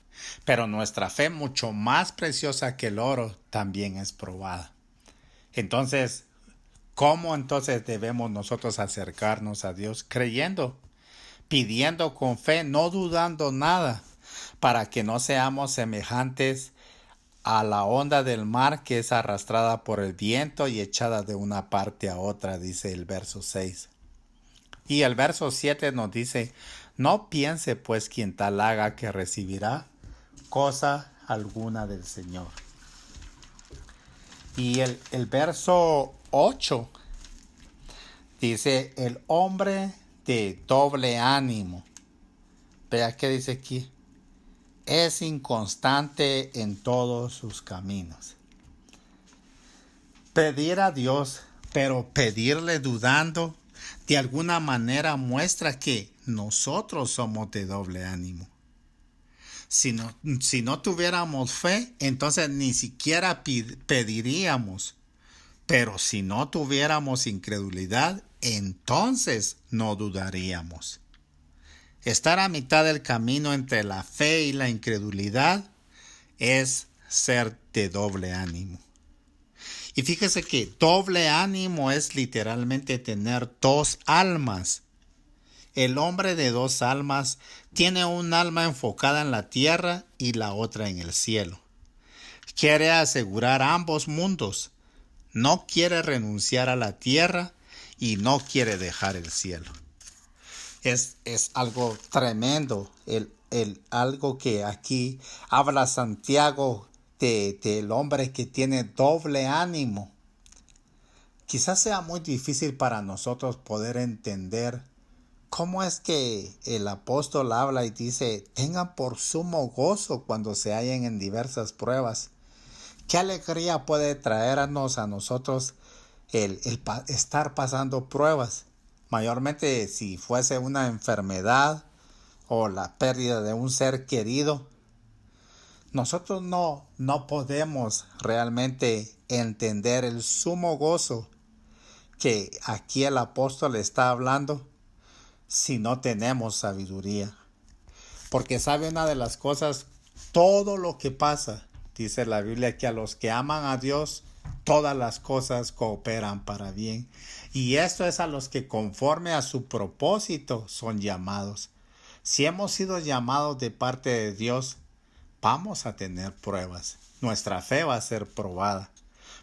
pero nuestra fe, mucho más preciosa que el oro, también es probada. Entonces, ¿cómo entonces debemos nosotros acercarnos a Dios? Creyendo, pidiendo con fe, no dudando nada, para que no seamos semejantes a la onda del mar, que es arrastrada por el viento y echada de una parte a otra, dice el verso 6. Y el verso 7 nos dice: no piense pues quien tal haga que recibirá cosa alguna del Señor. Y el verso 8 dice: el hombre de doble ánimo. Vea qué dice aquí: es inconstante en todos sus caminos. Pedir a Dios, pero pedirle dudando, de alguna manera muestra que nosotros somos de doble ánimo. Si no tuviéramos fe, entonces ni siquiera pediríamos. Pero si no tuviéramos incredulidad, entonces no dudaríamos. Estar a mitad del camino entre la fe y la incredulidad es ser de doble ánimo. Y fíjese que doble ánimo es literalmente tener dos almas. El hombre de dos almas tiene un alma enfocada en la tierra y la otra en el cielo. Quiere asegurar ambos mundos. No quiere renunciar a la tierra y no quiere dejar el cielo. Es algo tremendo, algo que aquí habla Santiago del hombre que tiene doble ánimo. Quizás sea muy difícil para nosotros poder entender cómo es que el apóstol habla y dice: tengan por sumo gozo cuando se hallen en diversas pruebas. ¿Qué alegría puede traernos a nosotros el estar pasando pruebas? mayormente si fuese una enfermedad o la pérdida de un ser querido. Nosotros no podemos realmente entender el sumo gozo que aquí el apóstol está hablando si no tenemos sabiduría. Porque sabe una de las cosas, todo lo que pasa, dice la Biblia, que a los que aman a Dios, todas las cosas cooperan para bien. Y esto es a los que conforme a su propósito son llamados. Si hemos sido llamados de parte de Dios, vamos a tener pruebas. Nuestra fe va a ser probada.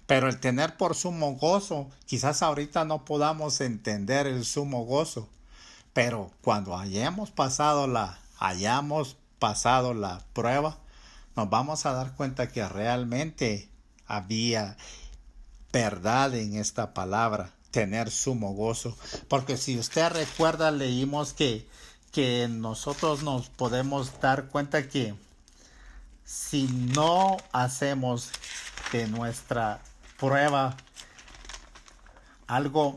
Pero el tener por sumo gozo, quizás ahorita no podamos entender el sumo gozo. Pero cuando hayamos pasado la prueba, nos vamos a dar cuenta que realmente había verdad en esta palabra, tener sumo gozo. Porque si usted recuerda, leímos que nosotros nos podemos dar cuenta que si no hacemos de nuestra prueba algo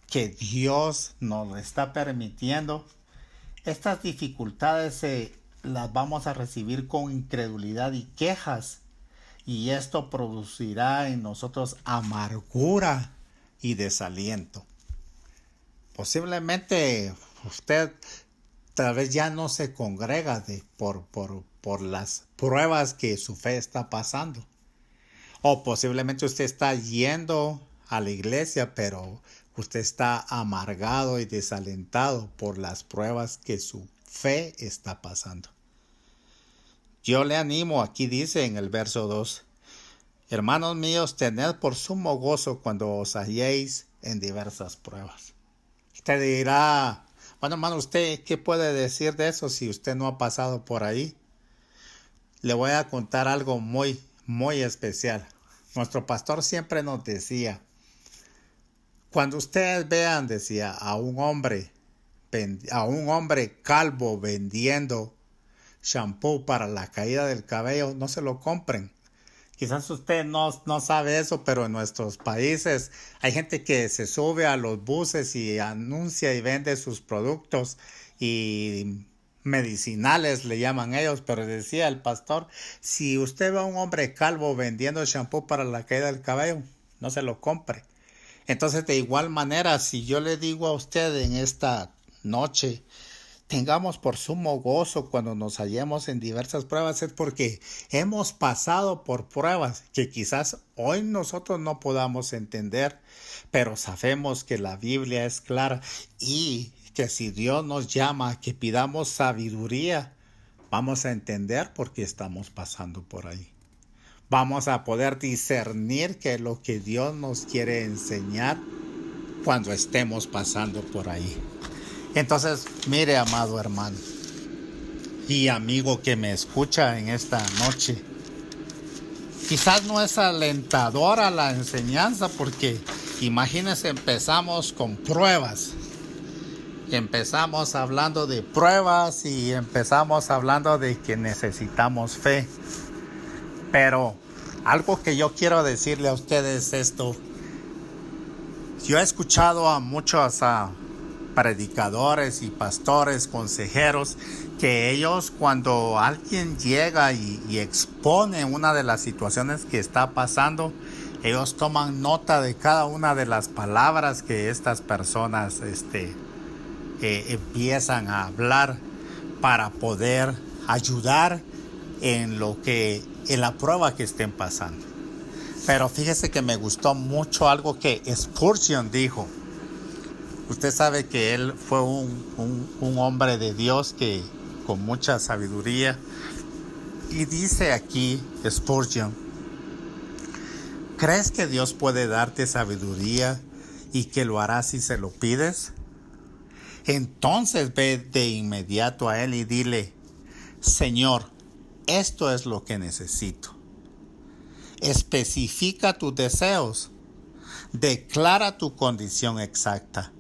que Dios nos está permitiendo, estas dificultades las vamos a recibir con incredulidad y quejas, y esto producirá en nosotros amargura y desaliento. Posiblemente usted tal vez ya no se congrega por las pruebas que su fe está pasando. O posiblemente usted está yendo a la iglesia, pero usted está amargado y desalentado por las pruebas que su fe está pasando. Yo le animo, aquí dice en el verso 2, hermanos míos, tened por sumo gozo cuando os halléis en diversas pruebas. Usted dirá, bueno, hermano, ¿usted qué puede decir de eso si usted no ha pasado por ahí? Le voy a contar algo muy, muy especial. Nuestro pastor siempre nos decía, cuando ustedes vean, decía, a un hombre calvo vendiendo shampoo para la caída del cabello, no se lo compren. Quizás usted no sabe eso, pero en nuestros países hay gente que se sube a los buses y anuncia y vende sus productos y medicinales le llaman ellos, pero decía el pastor, si usted ve a un hombre calvo vendiendo shampoo para la caída del cabello, no se lo compre. Entonces, de igual manera, si yo le digo a usted en esta noche, tengamos por sumo gozo cuando nos hallemos en diversas pruebas, es porque hemos pasado por pruebas que quizás hoy nosotros no podamos entender, pero sabemos que la Biblia es clara y que si Dios nos llama a que pidamos sabiduría, vamos a entender por qué estamos pasando por ahí. Vamos a poder discernir qué es lo que Dios nos quiere enseñar cuando estemos pasando por ahí. Entonces, mire, amado hermano y amigo que me escucha en esta noche, quizás no es alentadora la enseñanza porque imagínense, empezamos con pruebas. Empezamos hablando de pruebas y empezamos hablando de que necesitamos fe. Pero algo que yo quiero decirle a ustedes es esto. Yo he escuchado a muchos predicadores y pastores, consejeros, que ellos cuando alguien llega y expone una de las situaciones que está pasando, ellos toman nota de cada una de las palabras que estas personas empiezan a hablar para poder ayudar en la prueba que estén pasando. Pero fíjese que me gustó mucho algo que Spurgeon dijo. Usted sabe que él fue un hombre de Dios que con mucha sabiduría. Y dice aquí Spurgeon, ¿crees que Dios puede darte sabiduría y que lo hará si se lo pides? Entonces ve de inmediato a él y dile, Señor, esto es lo que necesito. Especifica tus deseos. Declara tu condición exacta.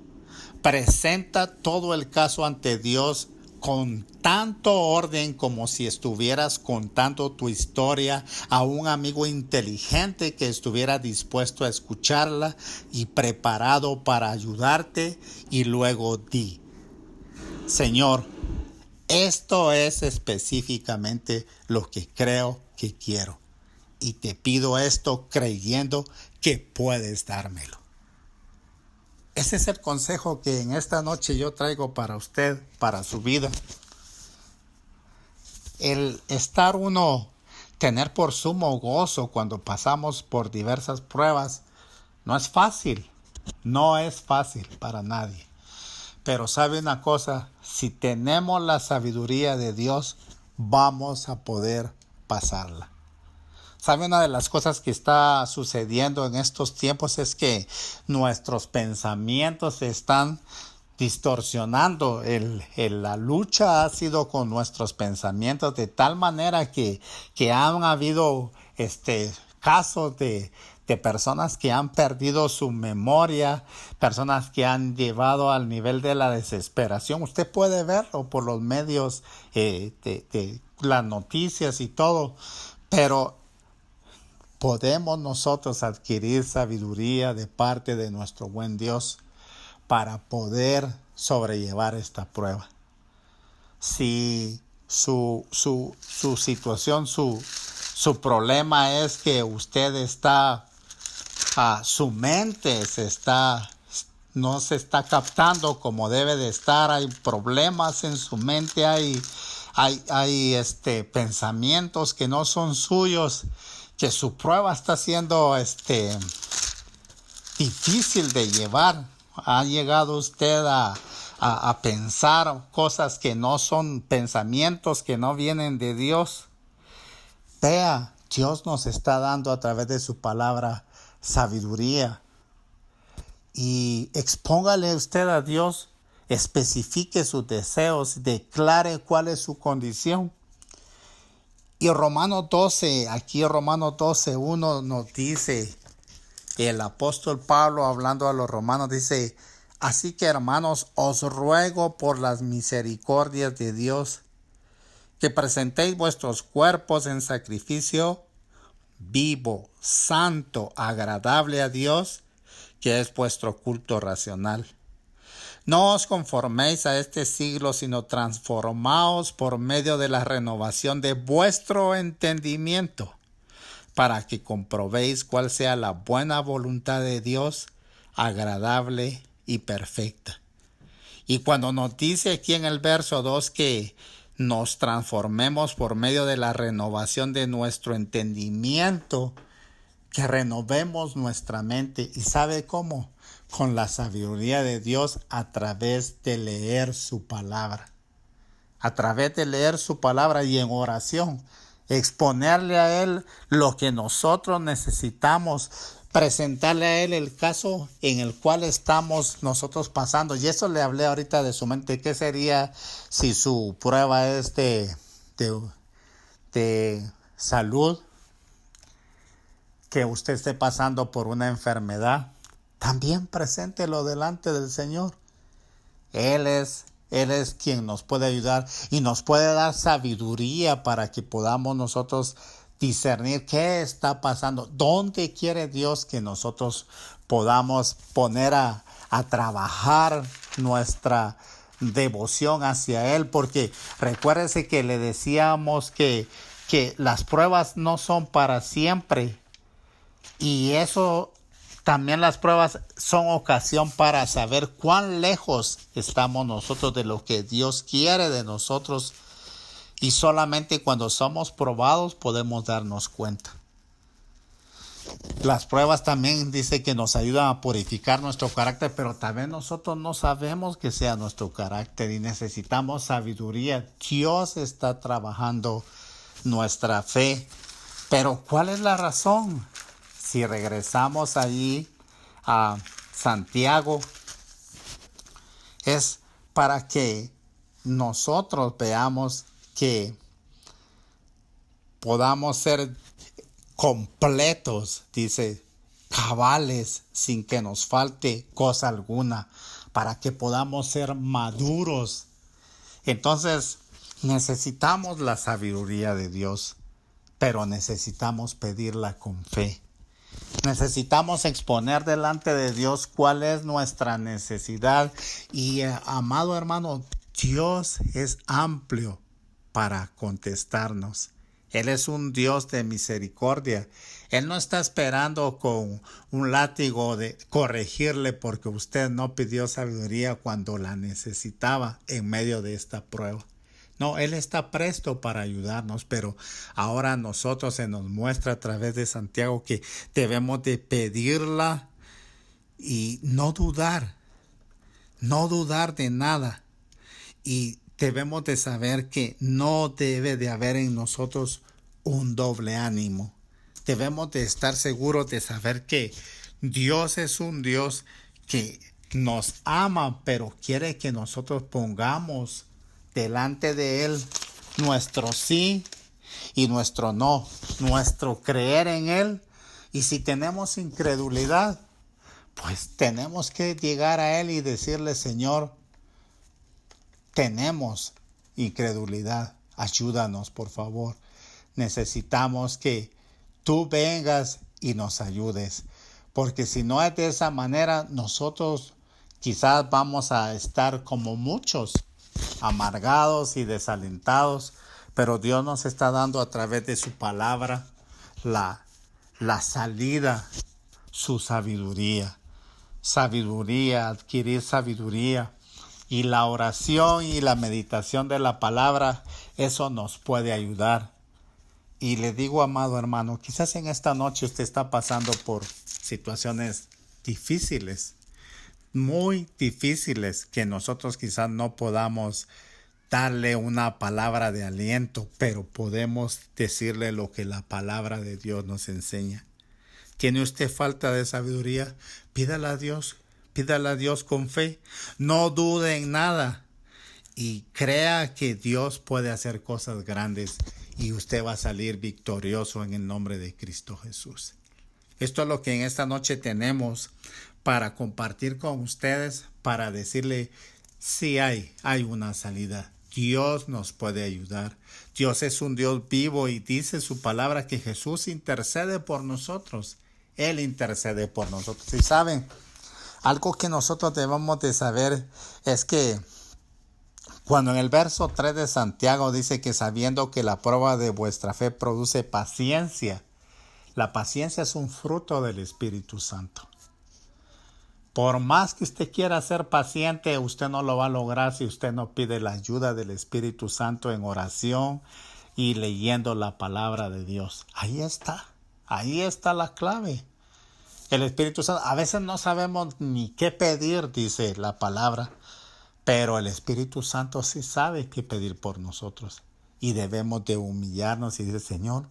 Presenta todo el caso ante Dios con tanto orden como si estuvieras contando tu historia a un amigo inteligente que estuviera dispuesto a escucharla y preparado para ayudarte, y luego di: Señor, esto es específicamente lo que creo que quiero, y te pido esto creyendo que puedes dármelo. Ese es el consejo que en esta noche yo traigo para usted, para su vida. El estar tener por sumo gozo cuando pasamos por diversas pruebas, no es fácil para nadie. Pero sabe una cosa, si tenemos la sabiduría de Dios, vamos a poder pasarla. ¿Sabe? Una de las cosas que está sucediendo en estos tiempos es que nuestros pensamientos se están distorsionando. La lucha ha sido con nuestros pensamientos, de tal manera que han habido casos de personas que han perdido su memoria, personas que han llevado al nivel de la desesperación. Usted puede verlo por los medios, de las noticias y todo, pero podemos nosotros adquirir sabiduría de parte de nuestro buen Dios para poder sobrellevar esta prueba. Si su situación, su problema es que usted está, su mente no se está captando como debe de estar, hay problemas en su mente, hay pensamientos que no son suyos, que su prueba está siendo difícil de llevar. Ha llegado usted a pensar cosas que no son pensamientos, que no vienen de Dios. Vea, Dios nos está dando a través de su palabra sabiduría. Y expóngale usted a Dios, especifique sus deseos, declare cuál es su condición. Y Romanos 12:1 nos dice, el apóstol Pablo hablando a los romanos dice: así que, hermanos, os ruego por las misericordias de Dios que presentéis vuestros cuerpos en sacrificio vivo, santo, agradable a Dios, que es vuestro culto racional. No os conforméis a este siglo, sino transformaos por medio de la renovación de vuestro entendimiento, para que comprobéis cuál sea la buena voluntad de Dios, agradable y perfecta. Y cuando nos dice aquí en el verso 2 que nos transformemos por medio de la renovación de nuestro entendimiento, que renovemos nuestra mente. ¿Y sabe cómo? Con la sabiduría de Dios, a través de leer su palabra. A través de leer su palabra y en oración, exponerle a Él lo que nosotros necesitamos, presentarle a Él el caso en el cual estamos nosotros pasando. Y eso le hablé ahorita de su mente. ¿Qué sería si su prueba es de salud? Que usted esté pasando por una enfermedad, también preséntelo delante del Señor. Él es quien nos puede ayudar y nos puede dar sabiduría para que podamos nosotros discernir qué está pasando, dónde quiere Dios que nosotros podamos poner a trabajar nuestra devoción hacia Él, porque recuérdese que le decíamos que las pruebas no son para siempre. Y eso, también las pruebas son ocasión para saber cuán lejos estamos nosotros de lo que Dios quiere de nosotros. Y solamente cuando somos probados podemos darnos cuenta. Las pruebas también dice que nos ayudan a purificar nuestro carácter, pero también nosotros no sabemos que sea nuestro carácter y necesitamos sabiduría. Dios está trabajando nuestra fe. Pero ¿cuál es la razón? Si regresamos allí a Santiago, es para que nosotros veamos que podamos ser completos, dice, cabales, sin que nos falte cosa alguna, para que podamos ser maduros Entonces, necesitamos la sabiduría de Dios, pero necesitamos pedirla con fe. Necesitamos exponer delante de Dios cuál es nuestra necesidad. Y amado hermano, Dios es amplio para contestarnos. Él es un Dios de misericordia. Él no está esperando con un látigo de corregirle porque usted no pidió sabiduría cuando la necesitaba en medio de esta prueba. No, Él está presto para ayudarnos, pero ahora a nosotros se nos muestra a través de Santiago que debemos de pedirla y no dudar de nada. Y debemos de saber que no debe de haber en nosotros un doble ánimo. Debemos de estar seguros de saber que Dios es un Dios que nos ama, pero quiere que nosotros pongamos delante de Él nuestro sí y nuestro no, nuestro creer en Él. Y si tenemos incredulidad, pues tenemos que llegar a Él y decirle: Señor, tenemos incredulidad, ayúdanos por favor. Necesitamos que tú vengas y nos ayudes, porque si no es de esa manera, nosotros quizás vamos a estar como muchos, amargados y desalentados, pero Dios nos está dando a través de su palabra la salida, su sabiduría, adquirir sabiduría. Y la oración y la meditación de la palabra, eso nos puede ayudar. Y le digo, amado hermano, quizás en esta noche usted está pasando por situaciones difíciles, muy difíciles, que nosotros quizás no podamos darle una palabra de aliento, pero podemos decirle lo que la palabra de Dios nos enseña. ¿Tiene usted falta de sabiduría? Pídala a Dios. Pídala a Dios con fe. No dude en nada. Y crea que Dios puede hacer cosas grandes y usted va a salir victorioso en el nombre de Cristo Jesús. Esto es lo que en esta noche tenemos para compartir con ustedes, para decirle: sí hay una salida. Dios nos puede ayudar. Dios es un Dios vivo y dice su palabra que Jesús intercede por nosotros. Él intercede por nosotros. Y saben, algo que nosotros debemos de saber es que cuando en el verso 3 de Santiago dice que sabiendo que la prueba de vuestra fe produce paciencia, la paciencia es un fruto del Espíritu Santo. Por más que usted quiera ser paciente, usted no lo va a lograr si usted no pide la ayuda del Espíritu Santo en oración y leyendo la palabra de Dios. Ahí está la clave. El Espíritu Santo, a veces no sabemos ni qué pedir, dice la palabra, pero el Espíritu Santo sí sabe qué pedir por nosotros. Y debemos de humillarnos y decir: Señor,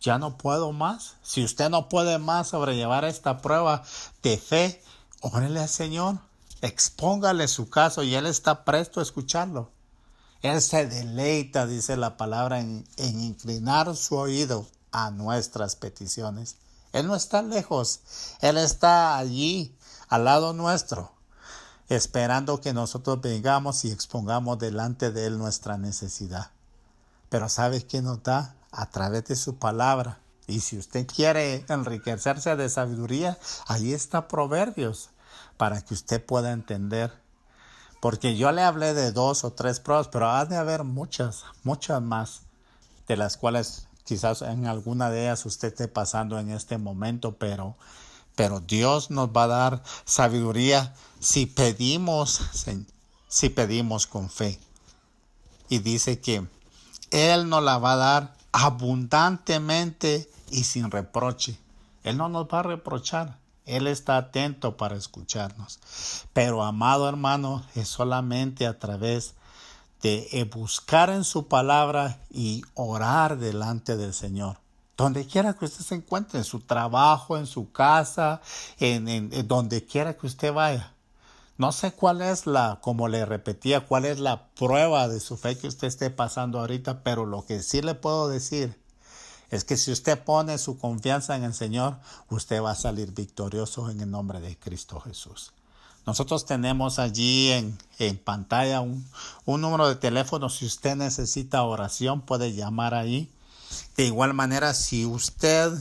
ya no puedo más. Si usted no puede más sobrellevar esta prueba de fe, órele al Señor, expóngale su caso y Él está presto a escucharlo. Él se deleita, dice la palabra, en inclinar su oído a nuestras peticiones. Él no está lejos, Él está allí, al lado nuestro, esperando que nosotros vengamos y expongamos delante de Él nuestra necesidad. Pero ¿sabe qué nos da? A través de su palabra. Y si usted quiere enriquecerse de sabiduría, ahí está Proverbios, para que usted pueda entender. Porque yo le hablé de 2 o 3 pruebas, pero ha de haber muchas más, de las cuales quizás en alguna de ellas usted esté pasando en este momento, pero Dios nos va a dar sabiduría si pedimos con fe. Y dice que Él nos la va a dar abundantemente y sin reproche. Él no nos va a reprochar. Él está atento para escucharnos. Pero, amado hermano, es solamente a través de buscar en su palabra y orar delante del Señor. Donde quiera que usted se encuentre, en su trabajo, en su casa, en donde quiera que usted vaya. No sé cuál es como le repetía, cuál es la prueba de su fe que usted esté pasando ahorita, pero lo que sí le puedo decir es que si usted pone su confianza en el Señor, usted va a salir victorioso en el nombre de Cristo Jesús. Nosotros tenemos allí en pantalla un número de teléfono. Si usted necesita oración, puede llamar ahí. De igual manera, si usted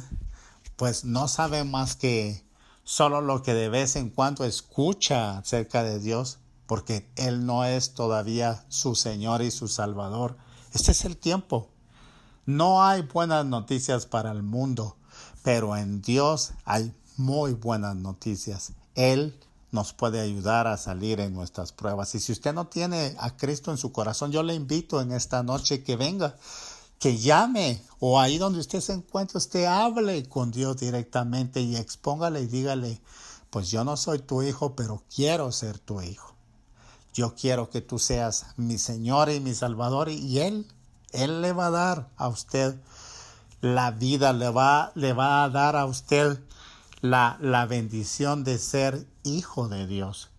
pues no sabe más que solo lo que de vez en cuando escucha acerca de Dios, porque Él no es todavía su Señor y su Salvador, este es el tiempo. No hay buenas noticias para el mundo, pero en Dios hay muy buenas noticias. Él nos puede ayudar a salir en nuestras pruebas. Y si usted no tiene a Cristo en su corazón, yo le invito en esta noche que venga, que llame, o ahí donde usted se encuentra, usted hable con Dios directamente y expóngale y dígale, pues yo no soy tu hijo, pero quiero ser tu hijo. Yo quiero que tú seas mi Señor y mi Salvador, y Él le va a dar a usted la vida, le va a dar a usted la bendición de ser hijo de Dios.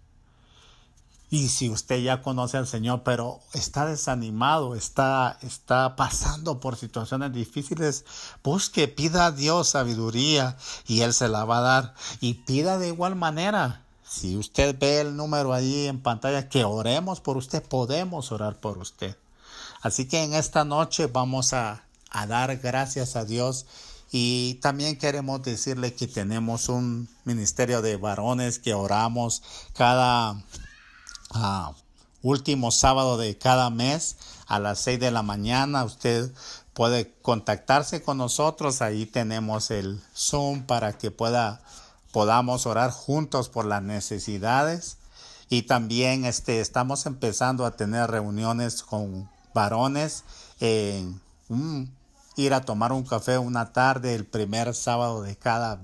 Y si usted ya conoce al Señor, pero está desanimado, está pasando por situaciones difíciles, busque, pida a Dios sabiduría y Él se la va a dar. Y pida de igual manera. Si usted ve el número ahí en pantalla, que oremos por usted, podemos orar por usted. Así que en esta noche vamos a dar gracias a Dios. Y también queremos decirle que tenemos un ministerio de varones que oramos cada último sábado de cada mes a las 6 de la mañana. Usted puede contactarse con nosotros. Ahí tenemos el Zoom para que podamos orar juntos por las necesidades. Y también estamos empezando a tener reuniones con varones, ir a tomar un café una tarde el primer sábado de cada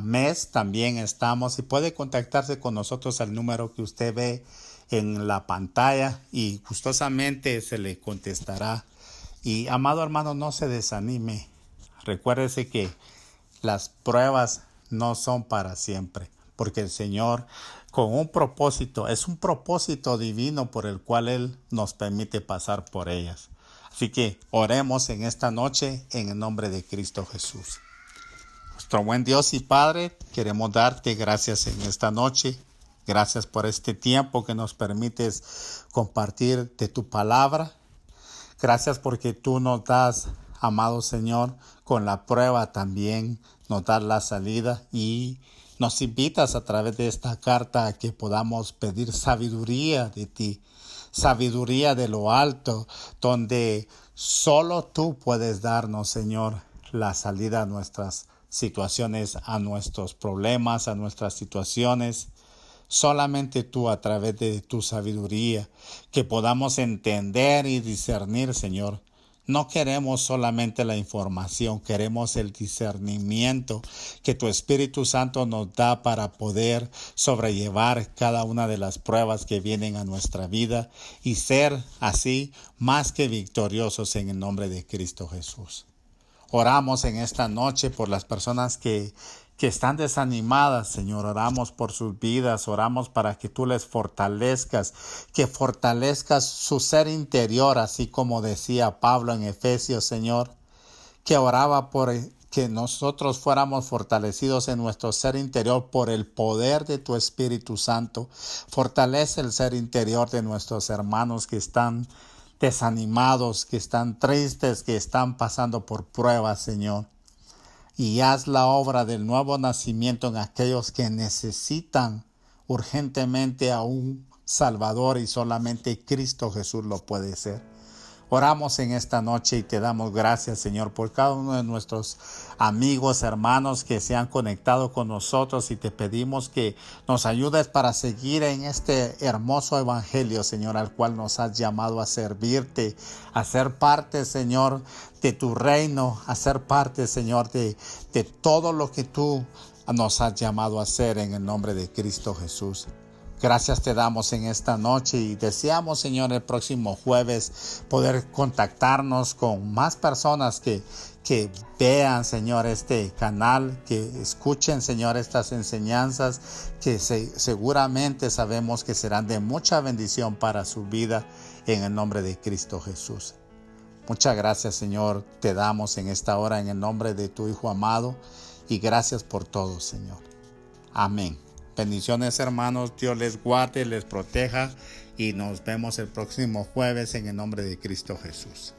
mes. También estamos, y puede contactarse con nosotros al número que usted ve en la pantalla y gustosamente se le contestará. Y amado hermano, no se desanime. Recuérdese que las pruebas no son para siempre, porque el Señor con un propósito, es un propósito divino por el cual Él nos permite pasar por ellas. Así que oremos en esta noche en el nombre de Cristo Jesús. Nuestro buen Dios y Padre, queremos darte gracias en esta noche. Gracias por este tiempo que nos permites compartir de tu palabra. Gracias porque tú nos das, amado Señor, con la prueba también nos das la salida y nos invitas a través de esta carta a que podamos pedir sabiduría de ti, sabiduría de lo alto, donde solo tú puedes darnos, Señor, la salida a nuestras situaciones, a nuestros problemas, a nuestras situaciones. Solamente tú, a través de tu sabiduría, que podamos entender y discernir, Señor. No queremos solamente la información, queremos el discernimiento que tu Espíritu Santo nos da para poder sobrellevar cada una de las pruebas que vienen a nuestra vida y ser así más que victoriosos en el nombre de Cristo Jesús. Oramos en esta noche por las personas que están desanimadas, Señor. Oramos por sus vidas, oramos para que tú les fortalezcas, que fortalezcas su ser interior, así como decía Pablo en Efesios, Señor, que oraba por que nosotros fuéramos fortalecidos en nuestro ser interior por el poder de tu Espíritu Santo. Fortalece el ser interior de nuestros hermanos que están desanimados, que están tristes, que están pasando por pruebas, Señor. Y haz la obra del nuevo nacimiento en aquellos que necesitan urgentemente a un Salvador y solamente Cristo Jesús lo puede ser. Oramos en esta noche y te damos gracias, Señor, por cada uno de nuestros amigos, hermanos que se han conectado con nosotros, y te pedimos que nos ayudes para seguir en este hermoso evangelio, Señor, al cual nos has llamado a servirte, a ser parte, Señor, de tu reino, a ser parte, Señor, de todo lo que tú nos has llamado a hacer en el nombre de Cristo Jesús. Gracias te damos en esta noche y deseamos, Señor, el próximo jueves poder contactarnos con más personas que vean, Señor, este canal, que escuchen, Señor, estas enseñanzas que seguramente sabemos que serán de mucha bendición para su vida en el nombre de Cristo Jesús. Muchas gracias, Señor, te damos en esta hora en el nombre de tu Hijo amado y gracias por todo, Señor. Amén Bendiciones, hermanos. Dios les guarde, les proteja y nos vemos el próximo jueves en el nombre de Cristo Jesús.